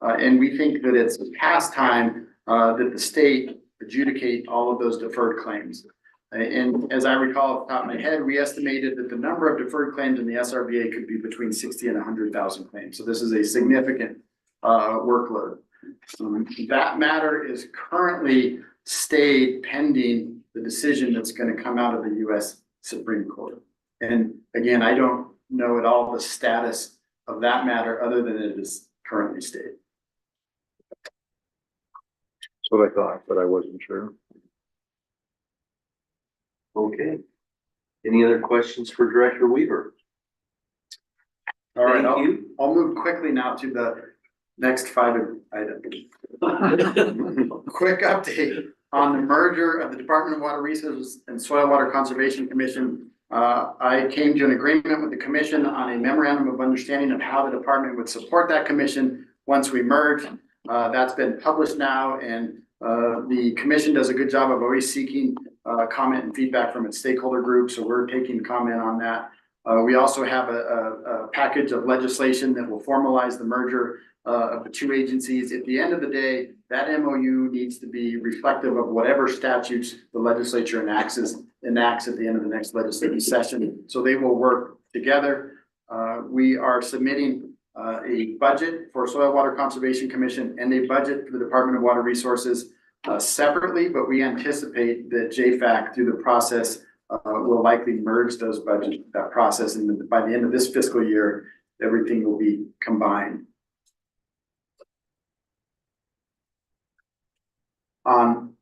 And we think that it's past time that the state adjudicate all of those deferred claims. And as I recall off the top of my head, we estimated that the number of deferred claims in the SRBA could be between 60 and 100,000 claims. So this is a significant workload. That matter is currently stayed pending the decision that's going to come out of the US Supreme Court. And again, I don't know at all the status of that matter other than it is currently stayed. That's what I thought, but I wasn't sure. Okay. Any other questions for Director Weaver? All right, Thank you. I'll move quickly now to the next 5 items. Quick update on the merger of the Department of Water Resources and Soil Water Conservation Commission. I came to an agreement with the commission on a memorandum of understanding of how the department would support that commission once we merge. That's been published now, and the commission does a good job of always seeking comment and feedback from its stakeholder group, so we're taking comment on that. We also have a package of legislation that will formalize the merger of the two agencies. At the end of the day, that MOU needs to be reflective of whatever statutes the legislature enacts at the end of the next legislative session. So they will work together. We are submitting a budget for Soil Water Conservation Commission and a budget for the Department of Water Resources separately, but we anticipate that JFAC through the process we'll likely merge those that process, and by the end of this fiscal year, everything will be combined. On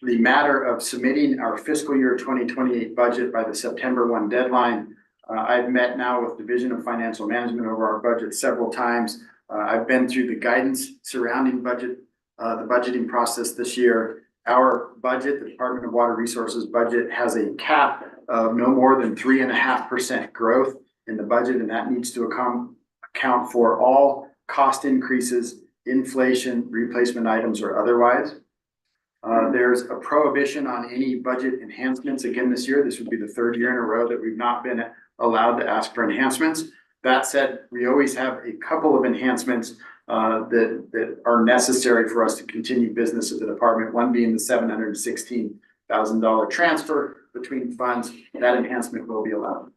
the matter of submitting our fiscal year 2028 budget by the September 1 deadline, I've met now with Division of Financial Management over our budget several times. I've been through the guidance surrounding the budgeting process this year. Our budget, the Department of Water Resources budget, has a cap of no more than 3.5% growth in the budget, and that needs to account for all cost increases, inflation, replacement items, or otherwise. There's a prohibition on any budget enhancements again this year. This would be the third year in a row that we've not been allowed to ask for enhancements. That said, we always have a couple of enhancements that are necessary for us to continue business at the department. One being the $716,000 transfer between funds. That enhancement will be allowed.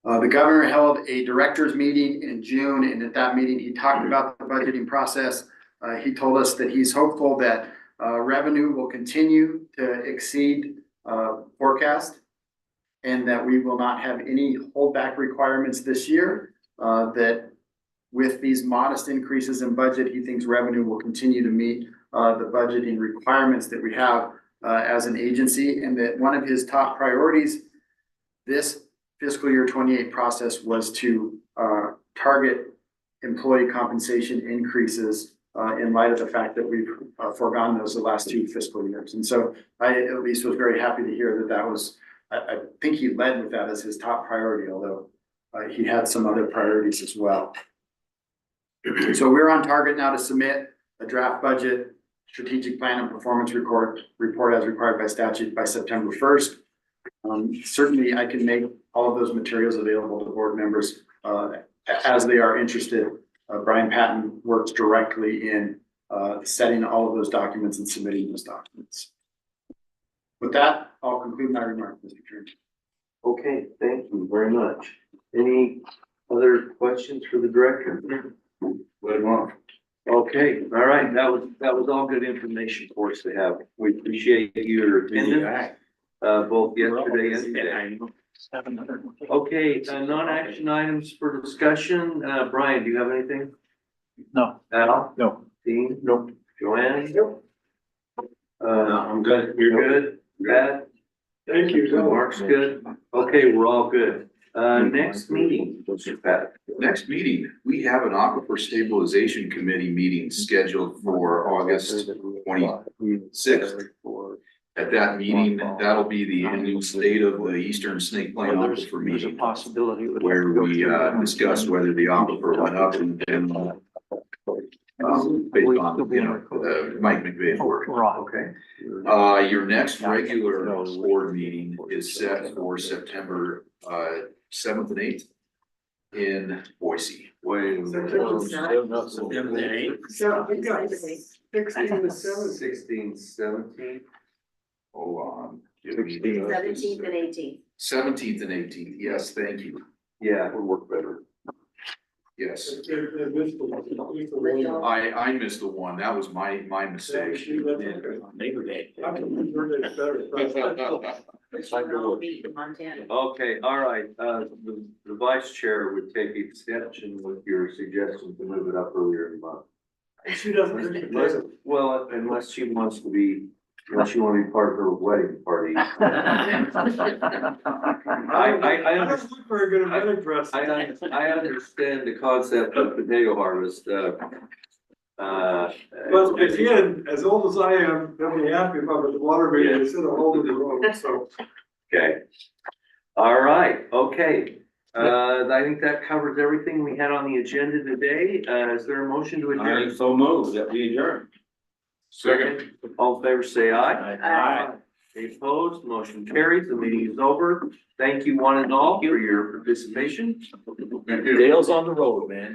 The governor held a directors meeting in June, and at that meeting, he talked about the budgeting process. He told us that he's hopeful that revenue will continue to exceed forecast, and that we will not have any holdback requirements this year. That with these modest increases in budget, he thinks revenue will continue to meet the budgeting requirements that we have as an agency, and that one of his top priorities this fiscal year 28 process was to target employee compensation increases in light of the fact that we've foregone those the last 2 fiscal years. And so I at least was very happy to hear that that was, I think he led with that as his top priority, although he had some other priorities as well. So we're on target now to submit a draft budget, strategic plan, and performance report as required by statute by September 1st. Certainly I can make all of those materials available to board members as they are interested. Brian Patton works directly in setting all of those documents and submitting those documents. With that, I'll conclude my remarks, Mr. Chairman. Okay, thank you very much. Any other questions for the director? Let him off. Okay, all right, that was all good information for us to have. We appreciate your attendance, both yesterday and today. Okay, non-action items for discussion. Brian, do you have anything? No. Al? No. Dean? Nope. Joanne? Nope. I'm good. You're good? Pat? Thank you. Mark's good? Okay, we're all good. Next meeting, Mr. Pat. Next meeting, we have an Aquifer Stabilization Committee meeting scheduled for August 26th. At that meeting, that'll be the annual State of the Eastern Snake Plain Aquifer meeting, Possibility. where we discuss whether the aquifer went up and then based on, Mike McMahon work. Okay. Your next regular board meeting is set for September 7th and 8th in Boise. September 8th. So we got 16 to 7. 16, 17. Hold on. 17th and 18th. 17th and 18th, yes, thank you. Yeah. Would work better. Yes, I missed the one, that was my mistake. Labor Day. Okay, all right, the vice chair would take exception with your suggestion to move it up earlier in the month. She doesn't. Well, unless you want to be part of her wedding party. I don't look very good at wedding dress. I understand the concept of potato harvest, But again, as old as I am, they'll be happy if I'm at the water meeting instead of holding the road, so. okay. All right, okay. I think that covers everything we had on the agenda today. Is there a motion to adjourn? So moved that we adjourn. Second. All in favor, say aye. Aye. Any opposed? Motion carries. The meeting is over. Thank you one and all for your participation. Thank you. Dale's on the road, man.